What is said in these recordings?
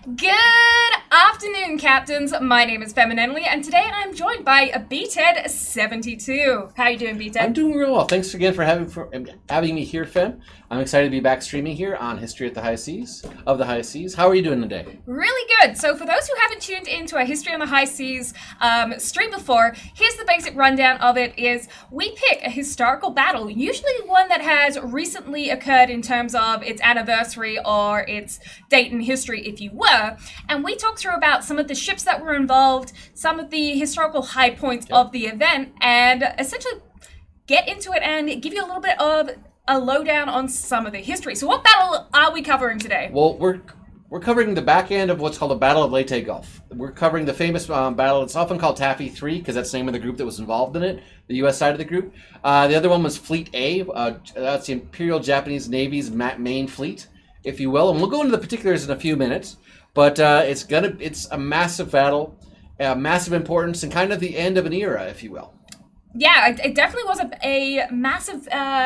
Good afternoon, Captains. My name is Femennenly, and today I'm joined by Bted72. How are you doing, Bted? I'm doing real well. Thanks again for having me here, Fem. I'm excited to be back streaming here on History of the High Seas. How are you doing today? Really good. So for those who haven't tuned into a History on the High Seas stream before, here's the basic rundown of it is we pick a historical battle, usually one that has recently occurred in terms of its anniversary or its date in history, if you were, and we talk through about some of the ships that were involved, some of the historical high points of the event, and essentially get into it and give you a little bit of a lowdown on some of the history. So what battle are we covering today? Well, we're covering the back end of what's called the Battle of Leyte Gulf. We're covering the famous battle. It's often called Taffy 3 because that's the name of the group that was involved in it, the U.S. side of the group. The other one was Fleet A. That's the Imperial Japanese Navy's main fleet, if you will. And we'll go into the particulars in a few minutes. But it's a massive battle, massive importance, and kind of the end of an era, if you will. Yeah, it definitely was a massive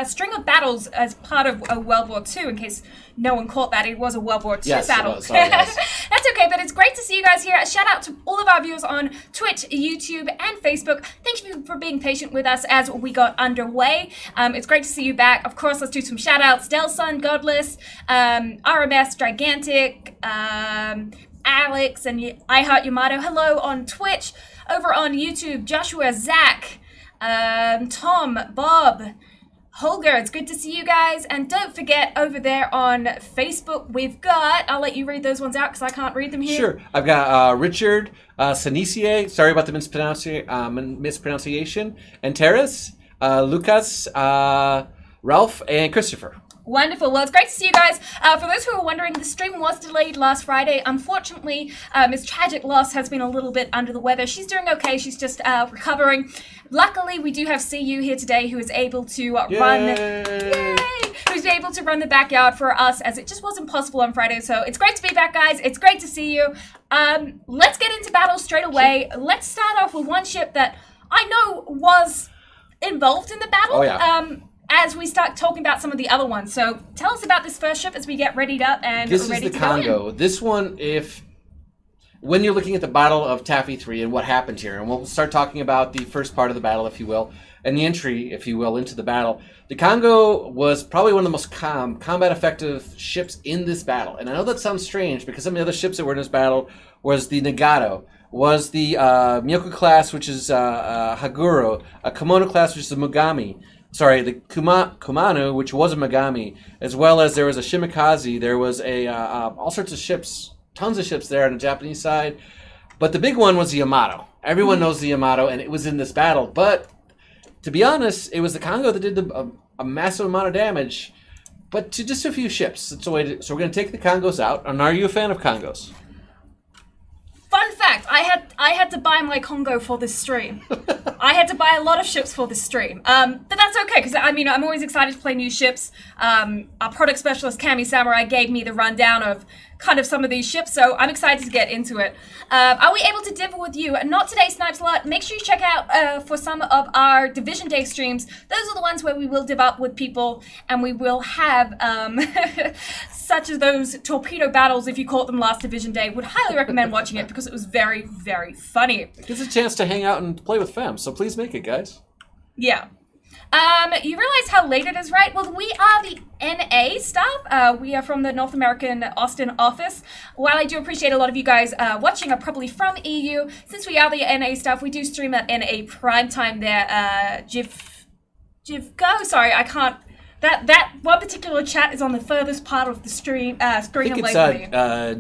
string of battles as part of World War II, in case no one caught that. It was a World War II battle. It was. Sorry, yes. That's okay, but it's great to see you guys here. A shout out to all of our viewers on Twitch, YouTube, and Facebook. Thank you for being patient with us as we got underway. It's great to see you back. Of course, let's do some shout outs. Delsun, Godless, RMS, Gigantic, Alex, and I Heart Yamato. Hello on Twitch. Over on YouTube, Joshua, Zach, Tom, Bob, Holger, it's good to see you guys. And don't forget, over there on Facebook, we've got, I'll let you read those ones out because I can't read them here. Sure. I've got Richard, Sanicie, sorry about the mispronunciation, and Teres, Lucas, Ralph, and Christopher. Wonderful. Well, it's great to see you guys. For those who are wondering, the stream was delayed last Friday. Unfortunately, Miss Tragic Loss has been a little bit under the weather. She's doing okay. She's just recovering. Luckily, we do have CU here today who is able to who's able to run the backyard for us, as it just wasn't possible on Friday. So it's great to be back, guys. It's great to see you. Let's get into battle straight away. Let's start off with one ship that I know was involved in the battle. Oh, yeah. As we start talking about some of the other ones. So tell us about this first ship as we get readied up and this ready is the to go Kongo. in. This one, when you're looking at the Battle of Taffy 3 and what happened here, and we'll start talking about the first part of the battle, if you will, and the entry, if you will, into the battle. The Kongo was probably one of the most combat effective ships in this battle. And I know that sounds strange because some of the other ships that were in this battle was the Nagato, was the Myoku-class, which is Haguro, a Kimono-class, which is the Megami. Sorry, the Kumano, which was a Megami, as well as there was a Shimikaze. There was all sorts of ships, tons of ships there on the Japanese side. But the big one was the Yamato. Everyone knows the Yamato, and it was in this battle. But to be honest, it was the Kongo that did a massive amount of damage, but to just a few ships. That's the way so we're going to take the Kongos out. And are you a fan of Kongos? Fun fact, I had to buy my Kongo for this stream. I had to buy a lot of ships for this stream. But that's okay, because I mean, I'm always excited to play new ships. Our product specialist, Kami Samurai, gave me the rundown of kind of some of these ships, so I'm excited to get into it. Are we able to differ with you? Not today, Snipes Lot. Make sure you check out for some of our Division Day streams. Those are the ones where we will div up with people, and we will have such as those torpedo battles, if you caught them last Division Day. Would highly recommend watching it because it was very, very funny. It gives a chance to hang out and play with fam, so please make it, guys. Yeah. You realize how late it is, right? Well, we are the NA staff. We are from the North American Austin office. While I do appreciate a lot of you guys watching are probably from EU, since we are the NA staff, we do stream at NA primetime there. Jivko? Sorry, I can't. That one particular chat is on the furthest part of the screen away from me.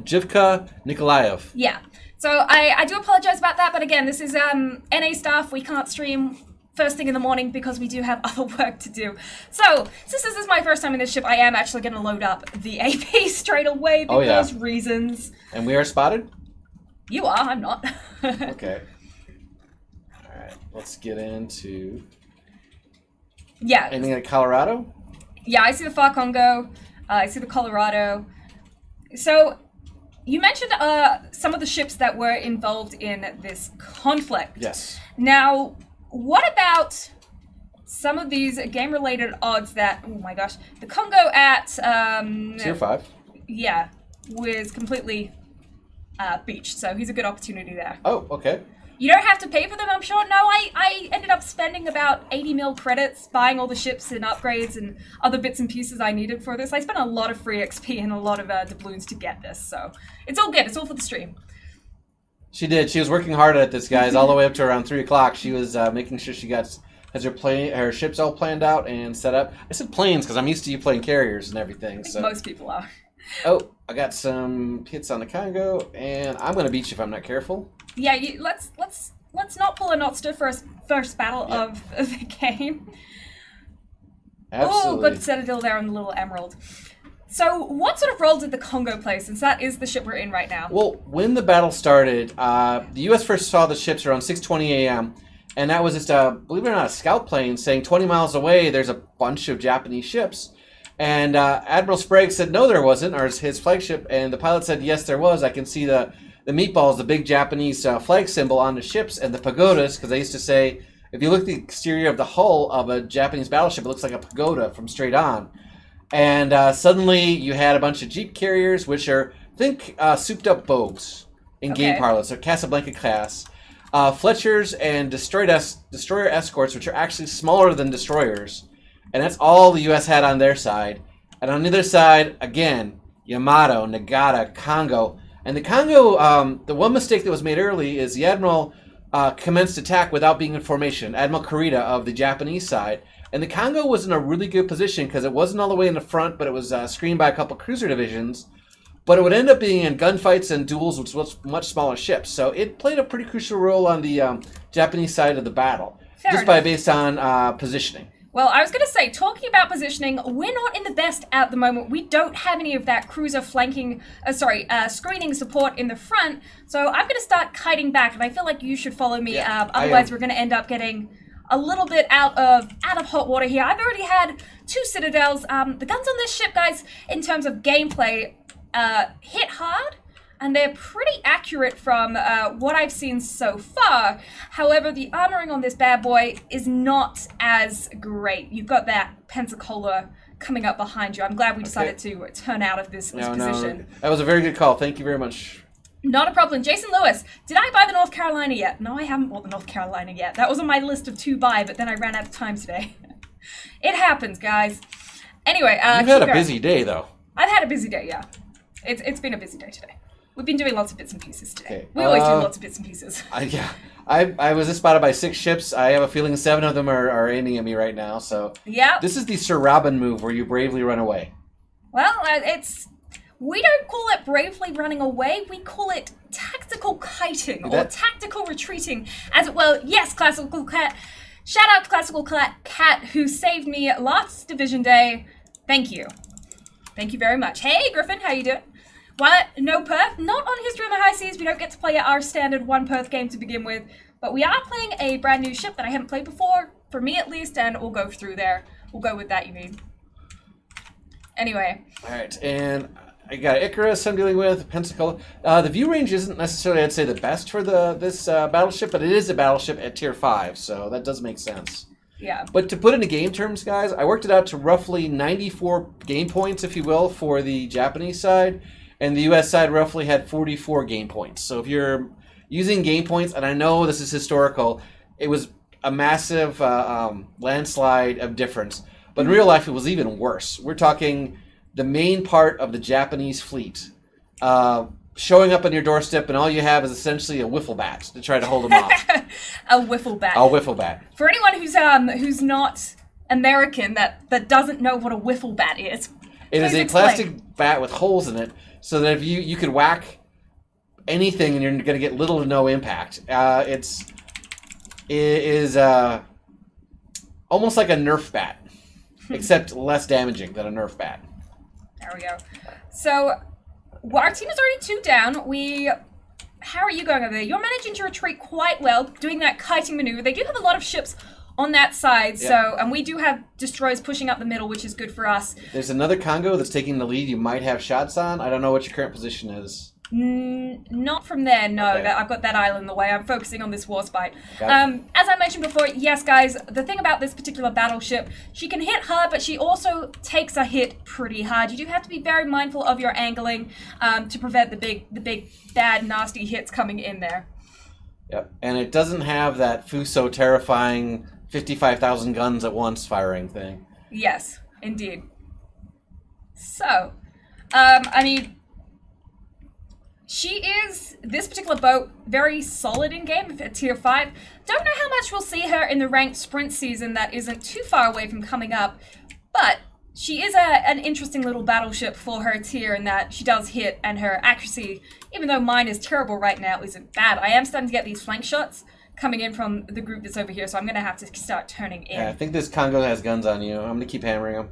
Jivka Nikolaev. Yeah. So I do apologize about that, but again, this is NA staff. We can't stream first thing in the morning because we do have other work to do. So, since this is my first time in this ship, I am actually going to load up the AP straight away because reasons. And we are spotted? You are, I'm not. Okay. Alright, let's get into... Yeah. Anything like Colorado? Yeah, I see the Far Kongo. I see the Colorado. So, you mentioned some of the ships that were involved in this conflict. Yes. Now, what about some of these game-related odds that, oh my gosh, the Kongo at... Tier 5. Yeah, was completely beached, so he's a good opportunity there. Oh, okay. You don't have to pay for them, I'm sure. No, I ended up spending about 80 mil credits buying all the ships and upgrades and other bits and pieces I needed for this. I spent a lot of free XP and a lot of doubloons to get this, so it's all good. It's all for the stream. She did. She was working hard at this, guys, all the way up to around 3 o'clock. She was making sure she has her ships all planned out and set up. I said planes because I'm used to you playing carriers and everything. So most people are. Oh, I got some hits on the Kongo, and I'm going to beat you if I'm not careful. Yeah, let's not pull a Notster first battle of the game. Absolutely. Oh, good Citadel there on the little Emerald. So, what sort of role did the Kongo play, since that is the ship we're in right now? Well, when the battle started, the U.S. first saw the ships around 6:20 a.m., and that was just, believe it or not, a scout plane saying 20 miles away there's a bunch of Japanese ships. And Admiral Sprague said no there wasn't, or his flagship, and the pilot said yes there was. I can see the meatballs, the big Japanese flag symbol on the ships, and the pagodas, because I used to say, if you look at the exterior of the hull of a Japanese battleship, it looks like a pagoda from straight on. And suddenly you had a bunch of jeep carriers, which are, think, souped-up bogues in game parlance, or Casablanca-class. Fletchers and destroyer escorts, which are actually smaller than destroyers. And that's all the U.S. had on their side. And on the other side, again, Yamato, Nagata, Kongo. And the Kongo, the one mistake that was made early is the Admiral commenced attack without being in formation. Admiral Kurita of the Japanese side. And the Kongo was in a really good position because it wasn't all the way in the front, but it was screened by a couple cruiser divisions. But it would end up being in gunfights and duels with much smaller ships. So it played a pretty crucial role on the Japanese side of the battle, based on positioning. Well, I was going to say, talking about positioning, we're not in the best at the moment. We don't have any of that cruiser flanking, screening support in the front. So I'm going to start kiting back, and I feel like you should follow me. Yeah, otherwise, we're going to end up getting a little bit out of hot water here. I've already had 2 citadels. The guns on this ship, guys, in terms of gameplay, hit hard. And they're pretty accurate from what I've seen so far. However, the armoring on this bad boy is not as great. You've got that Pensacola coming up behind you. I'm glad we decided to turn out of this position. No, that was a very good call. Thank you very much. Not a problem. Jason Lewis, did I buy the North Carolina yet? No, I haven't bought the North Carolina yet. That was on my list of 2 buy, but then I ran out of time today. It happens, guys. Anyway, you've had a busy day, though. I've had a busy day, yeah. It's been a busy day today. We've been doing lots of bits and pieces today. Okay. We always do lots of bits and pieces. I was just spotted by 6 ships. I have a feeling 7 of them are aiming at me right now. So yeah, this is the Sir Robin move where you bravely run away. Well, we don't call it bravely running away. We call it tactical kiting or tactical retreating. Yes, Classical Cat. Shout out to Classical Cat who saved me last Division Day. Thank you. Thank you very much. Hey, Griffin, how you doing? What? No Perth? Not on History on the High Seas. We don't get to play our standard 1 Perth game to begin with. But we are playing a brand new ship that I haven't played before, for me at least, and we'll go through there. We'll go with that, you mean. Anyway. Alright, and I got Icarus I'm dealing with, Pensacola. The view range isn't necessarily, I'd say, the best for this battleship, but it is a battleship at Tier 5, so that does make sense. Yeah. But to put into game terms, guys, I worked it out to roughly 94 game points, if you will, for the Japanese side. And the U.S. side roughly had 44 game points. So if you're using game points, and I know this is historical, it was a massive landslide of difference. But in real life, it was even worse. We're talking the main part of the Japanese fleet showing up on your doorstep, and all you have is essentially a wiffle bat to try to hold them off. A wiffle bat. A wiffle bat. For anyone who's not American that doesn't know what a wiffle bat is, it is a plastic bat with holes in it, so that if you could whack anything and you're going to get little to no impact. It is almost like a Nerf bat, except less damaging than a Nerf bat. There we go. So our team is already 2 down. How are you going over there? You're managing to retreat quite well, doing that kiting maneuver. They do have a lot of ships on that side, and we do have destroyers pushing up the middle, which is good for us. There's another Kongo that's taking the lead you might have shots on. I don't know what your current position is. Not from there, no. Okay. I've got that island in the way. I'm focusing on this Warspite. Got it. As I mentioned before, yes, guys, the thing about this particular battleship, she can hit hard, but she also takes a hit pretty hard. You do have to be very mindful of your angling to prevent the big, bad, nasty hits coming in there. Yep, and it doesn't have that Fuso terrifying 55,000 guns at once firing thing. Yes, indeed. So, I mean, she is, this particular boat, very solid in game at tier 5. Don't know how much we'll see her in the ranked sprint season that isn't too far away from coming up, but she is an interesting little battleship for her tier in that she does hit, and her accuracy, even though mine is terrible right now, isn't bad. I am starting to get these flank shots coming in from the group that's over here, so I'm going to have to start turning in. Yeah, I think this Kongo has guns on you. I'm going to keep hammering them.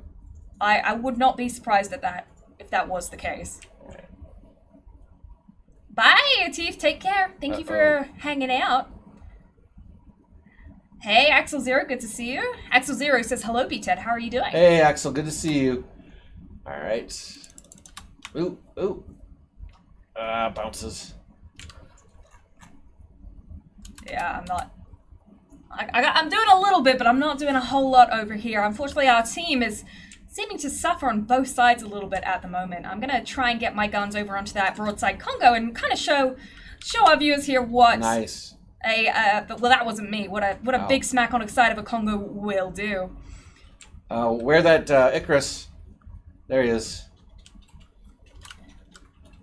I would not be surprised at that, if that was the case. Bye, Atif. Take care. Thank you for hanging out. Hey, Axel Zero. Good to see you. Axel Zero says, hello, Bted. How are you doing? Hey, Axel. Good to see you. All right. Ooh, ooh. Bounces. Yeah, I'm not... I'm doing a little bit, but I'm not doing a whole lot over here. Unfortunately, our team is seeming to suffer on both sides a little bit at the moment. I'm going to try and get my guns over onto that broadside Kongo and kind of show our viewers here what nice. Well, that wasn't me. What a big smack on the side of a Kongo will do. Where that Icarus? There he is.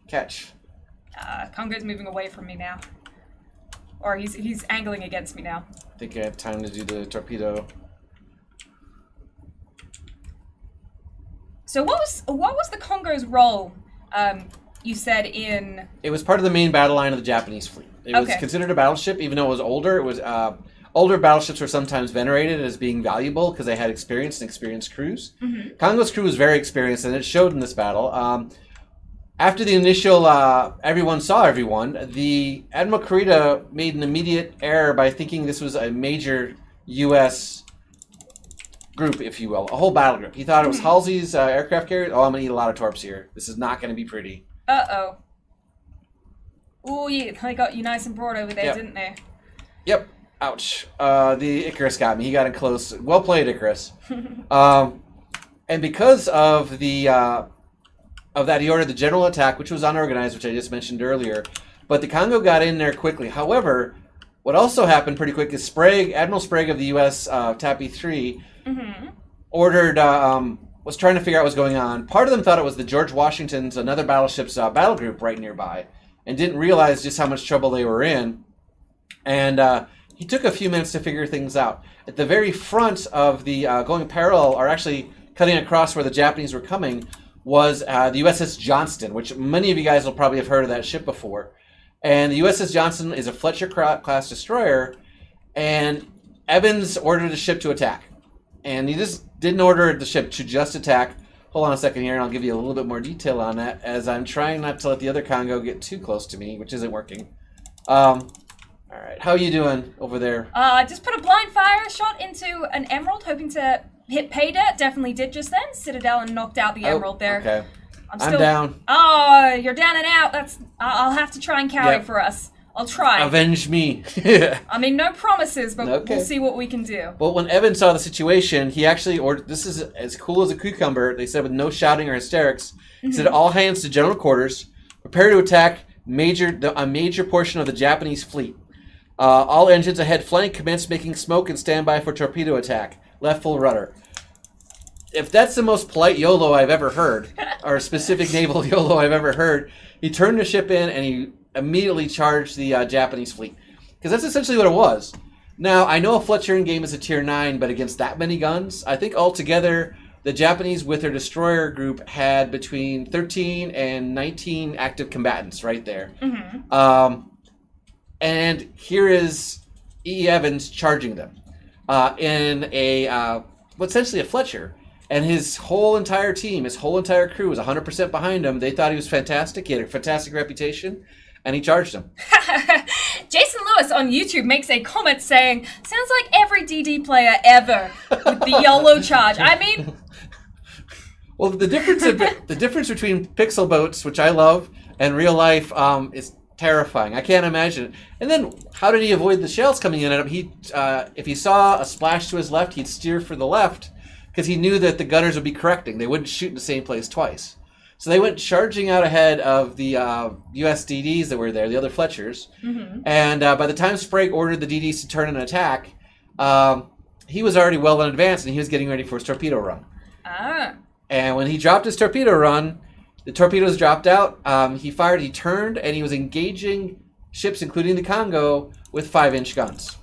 Catch. Kongo's moving away from me now, or he's angling against me now. I think I have time to do the torpedo. So what was the Kongo's role? You said in... It was part of the main battle line of the Japanese fleet. It was considered a battleship, even though it was older. It was older battleships were sometimes venerated as being valuable because they had experience and experienced crews. Mm-hmm. Kongo's crew was very experienced, and it showed in this battle. After the initial everyone saw everyone, the Admiral Kurita made an immediate error by thinking this was a major U.S. group, if you will, a whole battle group. He thought it was Halsey's aircraft carrier. Oh, I'm going to eat a lot of torps here. This is not going to be pretty. Uh-oh. Oh, yeah, they got you nice and broad over there, didn't they? Yep. Ouch. The Icarus got me. He got in close. Well played, Icarus. And because of the of that, he ordered the general attack, which was unorganized, which I just mentioned earlier. But the Kongo got in there quickly. However, what also happened pretty quick is Sprague, Admiral Sprague of the U.S. Taffy 3, ordered, was trying to figure out what was going on. Part of them thought it was the George Washington's, another battleship's battle group right nearby, and didn't realize just how much trouble they were in. And he took a few minutes to figure things out. At the very front of the going parallel, or actually cutting across where the Japanese were coming, was the USS Johnston, which many of you guys will probably have heard of that ship before. And the USS Johnston is a Fletcher-class destroyer, and Evans ordered the ship to attack. And he just didn't order the ship to just attack. Hold on a second here, and I'll give you a little bit more detail on that, as I'm trying not to let the other Kongo get too close to me, which isn't working. All right, how are you doing over there? I just put a blind fire shot into an emerald, hoping to hit pay dirt. Definitely did just then. Citadel and knocked out the emerald there. Okay. I'm down. Oh, you're down and out. I'll have to try and carry for us. I'll try. Avenge me. I mean, no promises, but we'll see what we can do. Well, when Evan saw the situation, he actually ordered, this is as cool as a cucumber, they said with no shouting or hysterics, he said, all hands to general quarters, prepare to attack a major portion of the Japanese fleet. All engines ahead flank, commence making smoke and stand by for torpedo attack. Left full rudder. If that's the most polite YOLO I've ever heard, or specific naval YOLO I've ever heard, he turned the ship in and he immediately charged the Japanese fleet. Because that's essentially what it was. Now, I know a Fletcher in game is a tier 9, but against that many guns, I think altogether the Japanese with their destroyer group had between 13 and 19 active combatants right there. And here is E. Evans charging them in a, essentially a Fletcher. And his whole entire team, his whole entire crew was 100% behind him. They thought he was fantastic. He had a fantastic reputation. And he charged him. Jason Lewis on YouTube makes a comment saying, sounds like every DD player ever with the YOLO charge. I mean... Well, the difference between pixel boats, which I love, And real life is terrifying. I can't imagine it. And then, how did he avoid the shells coming in at him? He, if he saw a splash to his left, he'd steer for the left because he knew that the gunners would be correcting. They wouldn't shoot in the same place twice. So they went charging out ahead of the US DDs that were there, the other Fletchers. And by the time Sprague ordered the DDs to turn and attack, he was already well in advance, and he was getting ready for his torpedo run. And when he dropped his torpedo run, the torpedoes dropped out. He fired, he turned, and he was engaging ships, including the Kongo, with 5-inch guns.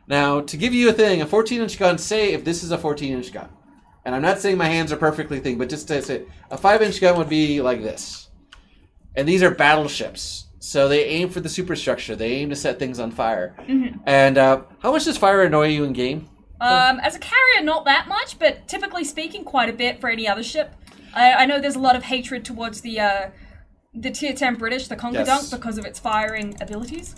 Now, to give you a thing, a 14-inch gun, say if this is a 14-inch gun. And I'm not saying my hands are perfectly thing, but just to say, a 5-inch gun would be like this. And these are battleships. So they aim for the superstructure. They aim to set things on fire. And how much does fire annoy you in game? As a carrier, not that much, but typically speaking, quite a bit for any other ship. I know there's a lot of hatred towards the Tier 10 British, the Kongo Dunk, because of its firing abilities.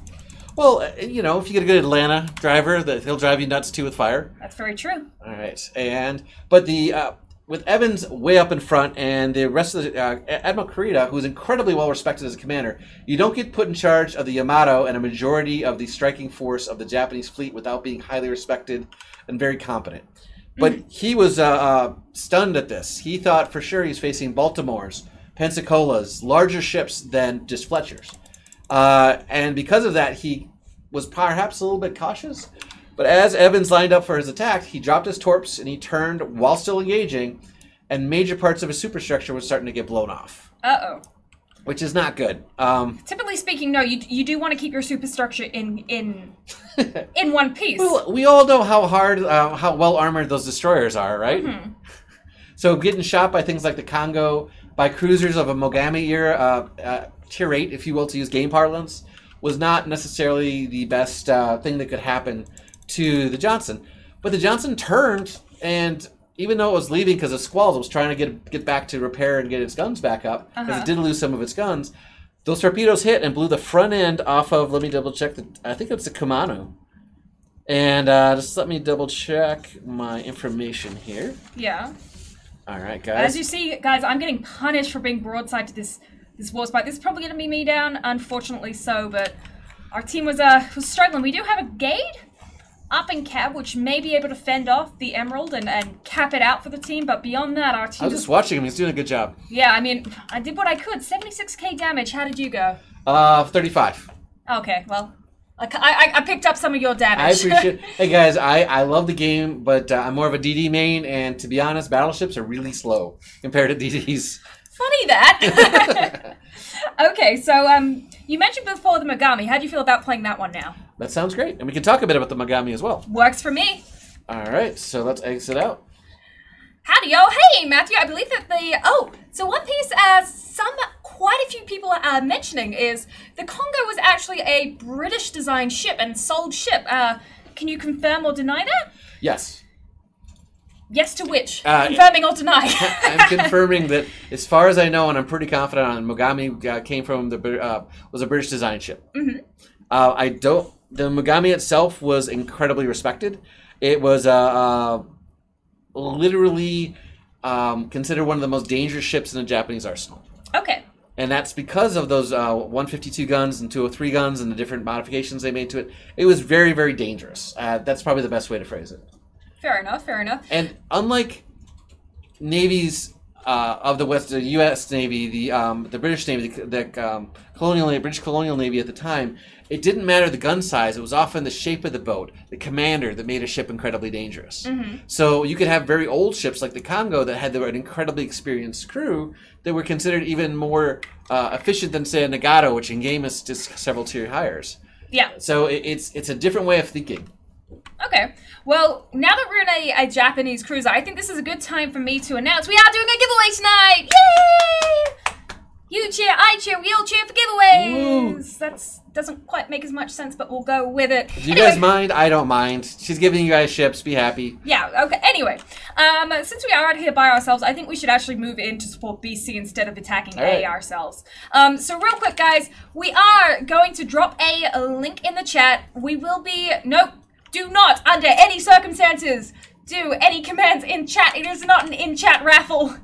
Well, you know, if you get a good Atlanta driver, he'll drive you nuts too with fire. That's very true. All right, but with Evans way up in front and the rest of the Admiral Kurita, who's incredibly well respected as a commander, you don't get put in charge of the Yamato and a majority of the striking force of the Japanese fleet without being highly respected and very competent. But he was stunned at this. He thought for sure he's facing Baltimore's, Pensacola's, larger ships than just Fletcher's. And because of that, he was perhaps a little bit cautious. But as Evans lined up for his attack, he dropped his torps and he turned while still engaging, and major parts of his superstructure was starting to get blown off. Which is not good. Typically speaking, no, you do want to keep your superstructure in one piece. Well, we all know how hard, how well armored those destroyers are, right? So getting shot by things like the Kongo, by cruisers of a Megami era, Tier 8, if you will, to use game parlance, was not necessarily the best thing that could happen to the Johnston. But the Johnston turned, and even though it was leaving because of squalls, it was trying to get back to repair and get its guns back up, because it did lose some of its guns. Those torpedoes hit and blew the front end off of, let me double check, I think it's the Kumano. And just let me double check my information here. Yeah. All right, guys. As you see, guys, I'm getting punished for being broadside to this warspite. This is probably going to be me down, unfortunately so, but our team was struggling. We do have a Gade up in cab, which may be able to fend off the Emerald and cap it out for the team, but beyond that, our team... I was just watching him. He's doing a good job. Yeah, I mean, I did what I could. 76k damage. How did you go? 35. Okay, well, I picked up some of your damage. I appreciate it. Hey, guys, I love the game, but I'm more of a DD main, and to be honest, battleships are really slow compared to DDs. Funny that. Okay, so you mentioned before the Megami. How do you feel about playing that one now? That sounds great. And we can talk a bit about the Megami as well. Works for me. All right, so let's exit out. Howdy, yo. Hey, Matthew, I believe that so one piece quite a few people are mentioning is the Kongo was actually a British-designed ship and sold ship. Can you confirm or deny that? Yes. Yes to which? Confirming or denying? I'm confirming that, as far as I know, and I'm pretty confident on Megami came from was a British design ship. The Megami itself was incredibly respected. It was literally considered one of the most dangerous ships in the Japanese arsenal. Okay. And that's because of those 152 guns and 203 guns and the different modifications they made to it. It was very, very dangerous. That's probably the best way to phrase it. Fair enough, fair enough. And unlike navies of the West, the U.S. Navy, the British Navy, the British colonial Navy at the time, it didn't matter the gun size. It was often the shape of the boat, the commander, that made a ship incredibly dangerous. So you could have very old ships like the Kongo that had an incredibly experienced crew that were considered even more efficient than, say, a Nagato, which in game is just several tier higher. Yeah. So it's a different way of thinking. Okay. Well, now that we're in a Japanese cruiser, I think this is a good time for me to announce we are doing a giveaway tonight! Yay! You cheer, I cheer, we all cheer for giveaways! That doesn't quite make as much sense, but we'll go with it. Do you guys mind? I don't mind. She's giving you guys ships. Be happy. Yeah, okay. Anyway, since we are out here by ourselves, I think we should actually move in to support BC instead of attacking A ourselves. So real quick, guys, we are going to drop a link in the chat. We will be... Nope. Do not, under any circumstances, do any commands in chat. It is not an in-chat raffle.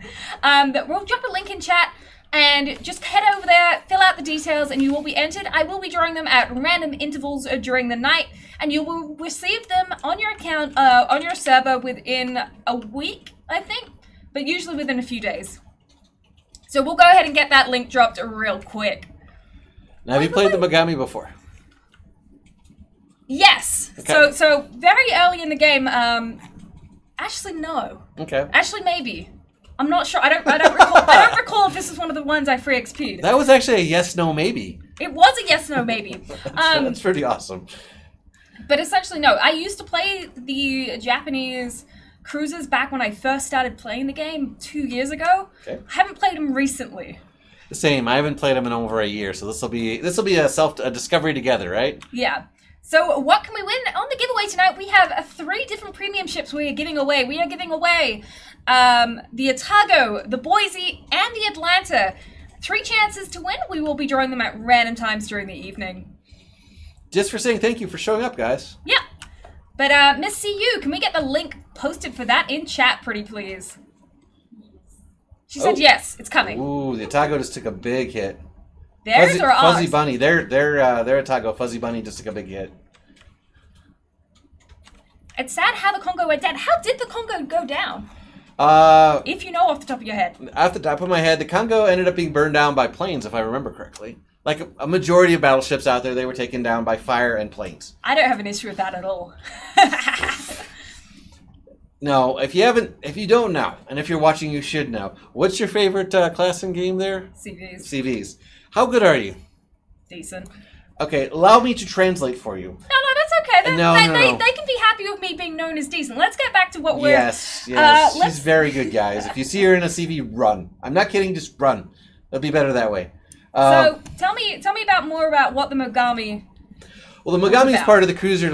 But we'll drop a link in chat. And just head over there, fill out the details, and you will be entered. I will be drawing them at random intervals during the night, and you will receive them on your account, on your server within a week, I think, but usually within a few days. So we'll go ahead and get that link dropped real quick. Now, have you played the Megami before? Yes. Okay. So very early in the game, actually no. Okay. Actually maybe. I'm not sure. I don't recall. I don't recall if this is one of the ones I free XP'd. That was actually a yes, no, maybe. It was a yes, no, maybe. That's pretty awesome. But essentially, no. I used to play the Japanese cruisers back when I first started playing the game 2 years ago. Okay. I haven't played them recently. Same. I haven't played them in over a year, so this will be a discovery together, right? Yeah. So what can we win? On the giveaway tonight, we have 3 different premium ships we are giving away. We are giving away the Otago, the Boise, and the Atlanta. 3 chances to win. We will be drawing them at random times during the evening. Just for saying thank you for showing up, guys. Yeah. But Miss CU, can we get the link posted for that in chat, pretty please? She said yes, it's coming. Ooh, the Otago just took a big hit. Theirs or ours? Fuzzy Bunny. Their Otago, Fuzzy Bunny just took a big hit. It's sad how the Kongo went down. How did the Kongo go down? If you know off the top of your head. Off the top of my head, the Kongo ended up being burned down by planes, if I remember correctly. Like a majority of battleships out there, they were taken down by fire and planes. I don't have an issue with that at all. No, if you don't know, and if you're watching, you should know. What's your favorite class and game there? CVs. CVs. How good are you? Decent. Okay, allow me to translate for you. No, that's okay. No. They can be happy with me being known as decent. Let's get back to what we're... Yes. She's very good, guys. If you see her in a CV, run. I'm not kidding, just run. It'll be better that way. So, tell me more about what the Megami... Well, the Megami is part of the cruiser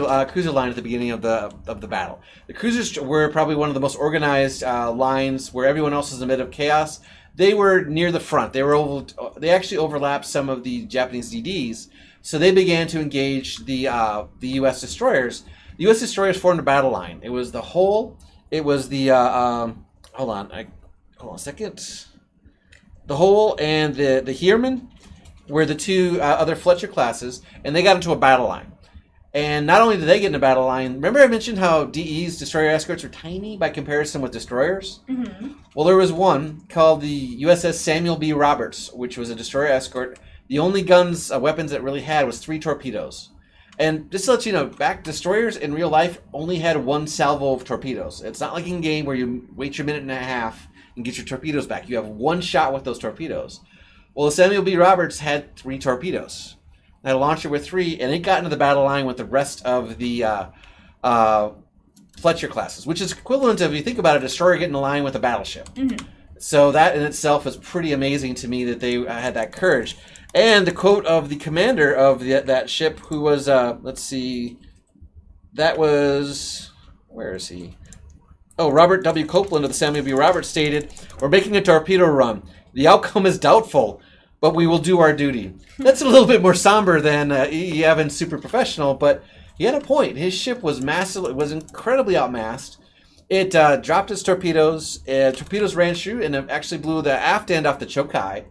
line at the beginning of the battle. The cruisers were probably one of the most organized lines where everyone else was in a bit of chaos. They were near the front. They actually overlapped some of the Japanese DDs, so they began to engage the U.S. destroyers. The U.S. destroyers formed a battle line. It was the Hull. It was the hold on a second. The Hull and the Heermann were the 2 other Fletcher classes, and they got into a battle line. And not only did they get in a battle line, remember I mentioned how DE's destroyer escorts are tiny by comparison with destroyers? Mm-hmm. Well, there was one called the USS Samuel B. Roberts, which was a destroyer escort. The only weapons it really had was 3 torpedoes. And just to let you know, destroyers in real life only had 1 salvo of torpedoes. It's not like in game where you wait your minute and a half and get your torpedoes back. You have 1 shot with those torpedoes. Well, the Samuel B. Roberts had 3 torpedoes. It had a launcher with 3, and it got into the battle line with the rest of the Fletcher classes, which is equivalent of, if you think about it, a destroyer getting in line with a battleship. Mm-hmm. So that in itself is pretty amazing to me that they had that courage. And the quote of the commander of that ship, who was, let's see, that was, where is he? Oh, Robert W. Copeland of the Samuel B. Roberts stated, "We're making a torpedo run. The outcome is doubtful, but we will do our duty." That's a little bit more somber than E. Evans' super professional, but he had a point. His ship was incredibly outmassed. It dropped its torpedoes. Torpedoes ran through, and it actually blew the aft end off the Chokai,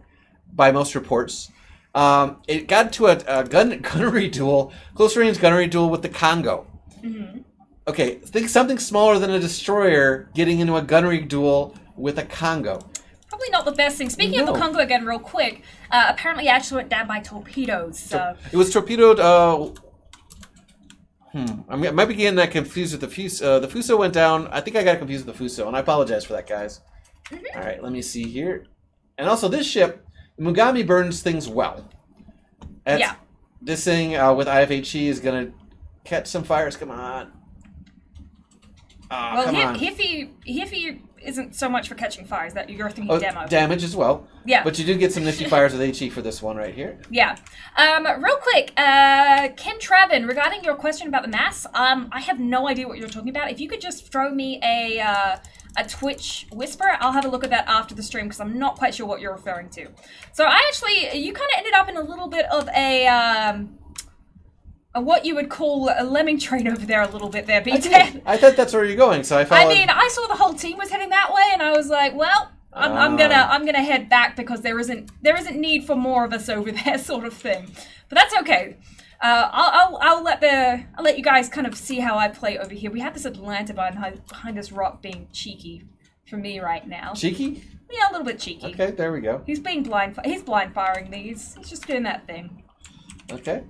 by most reports. It got into a gunnery duel, close-range gunnery duel with the Kongo. Mm-hmm. Okay, think something smaller than a destroyer getting into a gunnery duel with a Kongo. Probably not the best thing. Speaking of the Kongo again, real quick, apparently it actually went down by torpedoes. So. It was torpedoed. I might be getting that confused with the Fuso. The Fuso went down. I think I got confused with the Fuso, and I apologize for that, guys. Mm-hmm. All right, let me see here. And also, this ship, the Megami burns things well. This thing with IFHE is going to catch some fires. Come on. Well, Hiffy isn't so much for catching fires. That you're thinking demo. Damage as well. Yeah. But you do get some nifty fires with HE for this one right here. Yeah. Real quick, Ken Travin, regarding your question about the mass, I have no idea what you're talking about. If you could just throw me a Twitch whisper, I'll have a look at that after the stream because I'm not quite sure what you're referring to. So you kind of ended up in a little bit of a what you would call a lemming train over there a little bit there, Bted. I thought that's where you're going, so I followed. I mean, I saw the whole team was heading that way, and I was like, well, I'm gonna head back because there isn't need for more of us over there, sort of thing. But that's okay. I'll let you guys kind of see how I play over here. We have this Atlanta behind this rock being cheeky for me right now. Cheeky? Yeah, a little bit cheeky. Okay, there we go. He's being blind firing these. He's just doing that thing. Okay.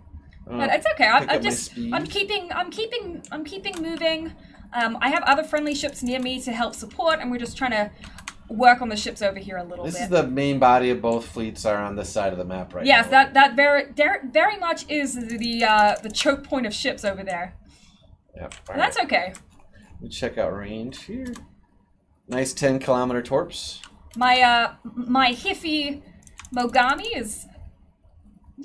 But it's okay. I'm keeping moving. I have other friendly ships near me to help support, and we're just trying to work on the ships over here a little bit. This is the main body of both fleets are on this side of the map right yes, now. Yes, that very much is the choke point of ships over there. Yep. That's okay. We check out range here. Nice 10-kilometer torps. My Hiffy Megami is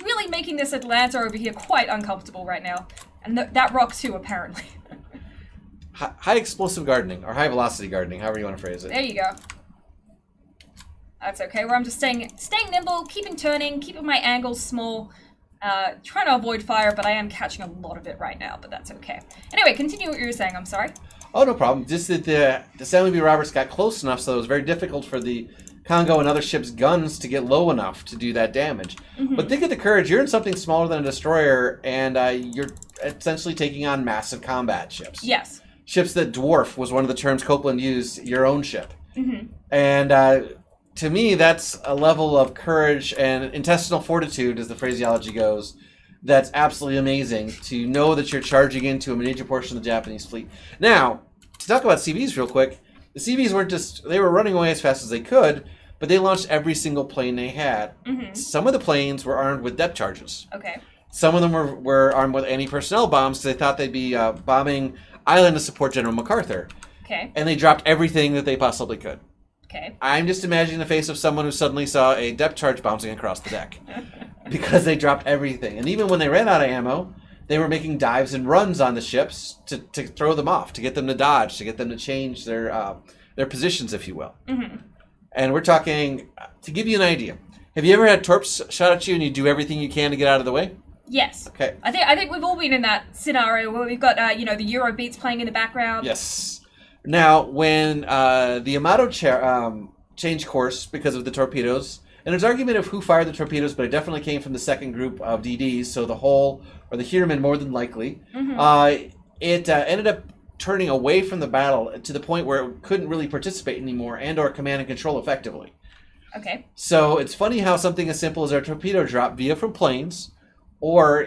really making this Atlanta over here quite uncomfortable right now, and that rock too, apparently. High explosive gardening, or high velocity gardening, however you want to phrase it. There you go. That's okay, where I'm just staying nimble, keeping turning, keeping my angles small, trying to avoid fire, but I am catching a lot of it right now, but that's okay. Anyway, continue what you were saying, I'm sorry. Oh, no problem. Just that the Stanley B. Roberts got close enough, so it was very difficult for the Kongo and other ships' guns to get low enough to do that damage. Mm-hmm. But think of the courage. You're in something smaller than a destroyer, and you're essentially taking on massive combat ships. Yes. Ships that dwarf was one of the terms Copeland used, your own ship. Mm-hmm. And to me, that's a level of courage and intestinal fortitude, as the phraseology goes, that's absolutely amazing to know that you're charging into a major portion of the Japanese fleet. Now, to talk about CVs real quick, the CVs weren't just, they were running away as fast as they could, but they launched every single plane they had. Mm-hmm. Some of the planes were armed with depth charges. Okay. Some of them were armed with anti-personnel bombs because they thought they'd be bombing Island to support General MacArthur. Okay. And they dropped everything that they possibly could. Okay. I'm just imagining the face of someone who suddenly saw a depth charge bouncing across the deck. Because they dropped everything. And even when they ran out of ammo, they were making dives and runs on the ships to throw them off, to get them to dodge, to get them to change their positions, if you will. Mm-hmm. And we're talking, to give you an idea, have you ever had torps shot at you and you do everything you can to get out of the way? Yes. Okay. I think we've all been in that scenario where we've got the Euro beats playing in the background. Yes. Now, when the Yamato changed course because of the torpedoes, and there's argument of who fired the torpedoes, but it definitely came from the second group of DDs, so the Hull or the Heermann more than likely. Mm-hmm. It ended up turning away from the battle to the point where it couldn't really participate anymore and or command and control effectively. Okay. So it's funny how something as simple as a torpedo drop via from planes or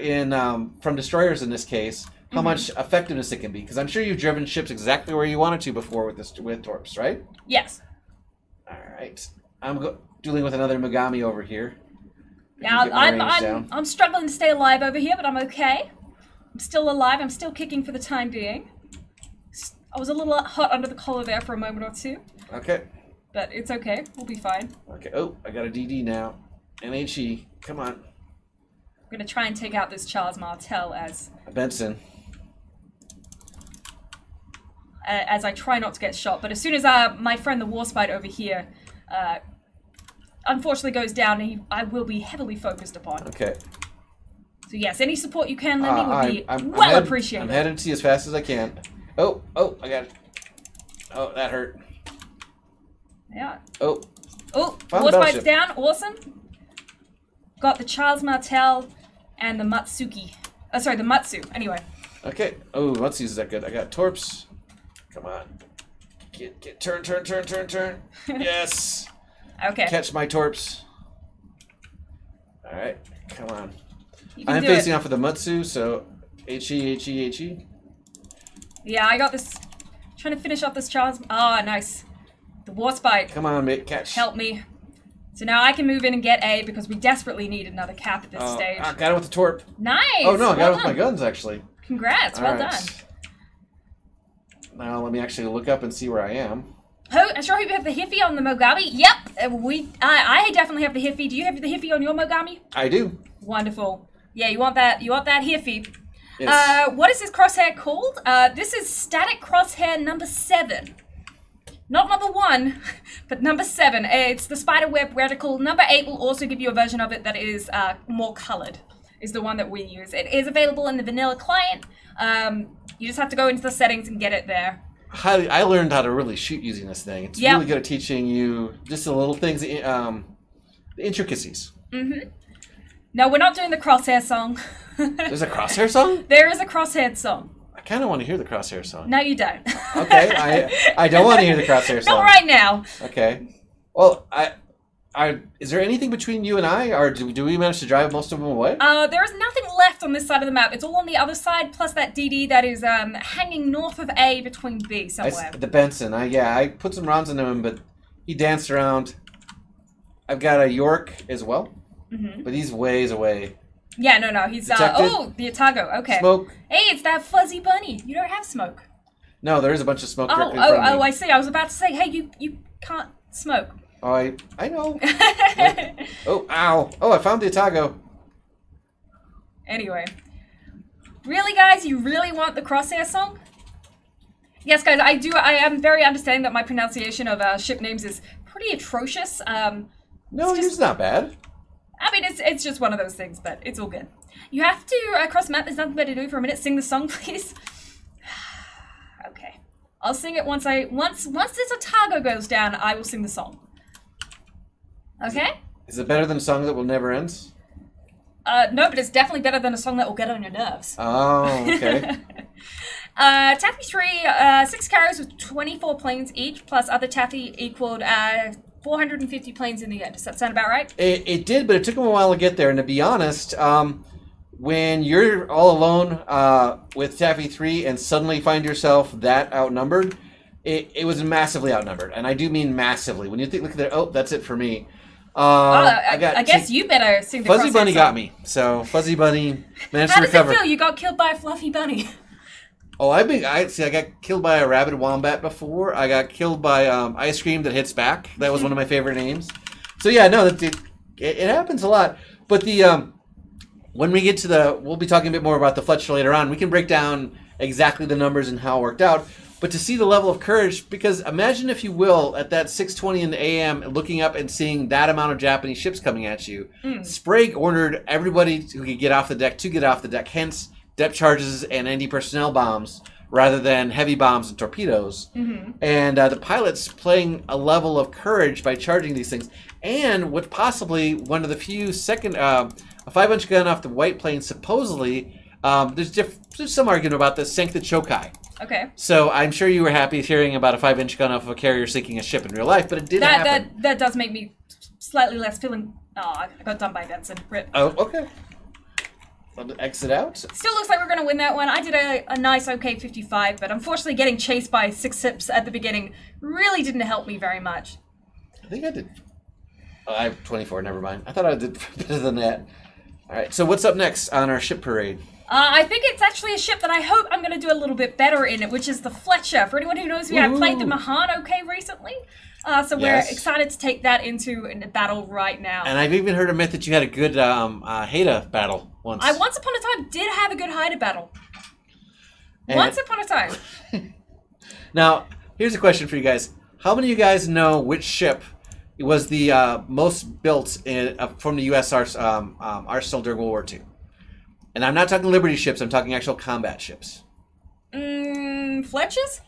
from destroyers in this case, how much effectiveness it can be. Because I'm sure you've driven ships exactly where you wanted to before with torps, right? Yes. All right. I'm dealing with another Megami over here. Yeah, I'm struggling to stay alive over here, but I'm okay. I'm still alive. I'm still kicking for the time being. I was a little hot under the collar there for a moment or two. Okay. But it's okay. We'll be fine. Okay. Oh, I got a DD now. NHE. Come on. I'm going to try and take out this Charles Martel as Benson. As I try not to get shot. But as soon as my friend the Warspite over here unfortunately goes down, I will be heavily focused upon. Okay. So yes, any support you can lend me would be appreciated. I'm headed to you as fast as I can. Oh, I got it. Oh, that hurt. Yeah. Oh, Warspite's down. Awesome. Got the Charles Martel and the Matsuki. Sorry, the Matsu. Anyway. Okay. Oh, Matsu's that good. I got torps. Come on. Get turn. Yes. Okay. Catch my torps. All right. Come on. I'm facing off of the Matsu, so HE. Yeah, I got this. Trying to finish off this Charles. Ah, nice. The Warspite. Come on, mate. Catch. Help me. So now I can move in and get A because we desperately need another cap at this stage. I got it with the torp. Nice. Oh no, I got it with my guns actually. Congrats. Well done. Now let me actually look up and see where I am. Oh, I sure hope you have the Hiffy on the Mogami. Yep, I definitely have the Hiffy. Do you have the Hiffy on your Mogami? I do. Wonderful. Yeah, you want that Hiffy. Yes. What is this crosshair called? This is static crosshair number 7. Not number 1, but number 7. It's the spiderweb reticle. Number 8 will also give you a version of it that is more colored, is the one that we use. It is available in the vanilla client. You just have to go into the settings and get it there. I learned how to really shoot using this thing. It's really good at teaching you just the little things, the intricacies. Mm-hmm. No, we're not doing the crosshair song. There's a crosshair song? There is a crosshair song. I kind of want to hear the crosshair song. No, you don't. Okay, I don't want to hear the crosshair song. Not right now. Okay. Well, is there anything between you and I, or do we manage to drive most of them away? There is nothing left on this side of the map. It's all on the other side, plus that DD that is hanging north of A between B somewhere. The Benson. I put some rounds into him, but he danced around. I've got a York as well, but he's ways away. Yeah, no, he's oh, the Otago. Okay. Smoke. Hey, it's that fuzzy bunny. You don't have smoke. No, there is a bunch of smoke. Oh, I see. I was about to say, hey, you can't smoke. Oh, I know. Oh, ow. Oh, I found the Otago. Anyway. Really, guys? You really want the crosshair song? Yes, guys, I am very understanding that my pronunciation of ship names is pretty atrocious. No, it's not bad. I mean, it's just one of those things, but it's all good. You have to cross the map. There's nothing better to do for a minute. Sing the song, please. Okay. I'll sing it once this Otago goes down, I will sing the song. Okay? Is it better than a song that will never end? No, but it's definitely better than a song that will get on your nerves. Oh, okay. Taffy 3, 6 carriers with 24 planes each, plus other Taffy equaled 450 planes in the end. Does that sound about right? It did, but it took them a while to get there. And to be honest, when you're all alone with Taffy 3 and suddenly find yourself that outnumbered, it was massively outnumbered. And I do mean massively. When you look at it, oh, that's it for me. I guess you better sing the Fuzzy Bunny got me. So Fuzzy Bunny managed to recover. How does it feel? You got killed by a fluffy bunny. Oh, I got killed by a rabid wombat before. I got killed by ice cream that hits back. That was one of my favorite names. So yeah, no, it happens a lot. But when we get to we'll be talking a bit more about the Fletcher later on. We can break down exactly the numbers and how it worked out. But to see the level of courage, because imagine, if you will, at that 6:20 in the a.m., looking up and seeing that amount of Japanese ships coming at you. Sprague ordered everybody who could get off the deck to get off the deck, hence depth charges and anti-personnel bombs rather than heavy bombs and torpedoes. And the pilots playing a level of courage by charging these things. And what possibly one of the few a 5-inch gun off the White Plane, supposedly, there's some argument about this, sank the Chokai. Okay. So I'm sure you were happy hearing about a 5-inch gun off of a carrier sinking a ship in real life, but it didn't happen. That does make me slightly less feeling... Oh, I got done by Benson. Rip. Oh, okay. I'll exit out. Still looks like we're going to win that one. I did a nice okay 55, but unfortunately getting chased by 6 ships at the beginning really didn't help me very much. I think I did... Oh, I have 24, never mind. I thought I did better than that. All right, so what's up next on our ship parade? I think it's actually a ship that I hope I'm going to do a little bit better in it, which is the Fletcher. For anyone who knows me, I played the Mahan okay recently. So we're excited to take that into battle right now. And I've even heard a myth that you had a good Haida battle once. I once upon a time did have a good Haida battle. Once upon a time. Now, here's a question for you guys. How many of you guys know which ship was the most built from the U.S. arsenal during World War II? And I'm not talking Liberty ships, I'm talking actual combat ships. Fletchers?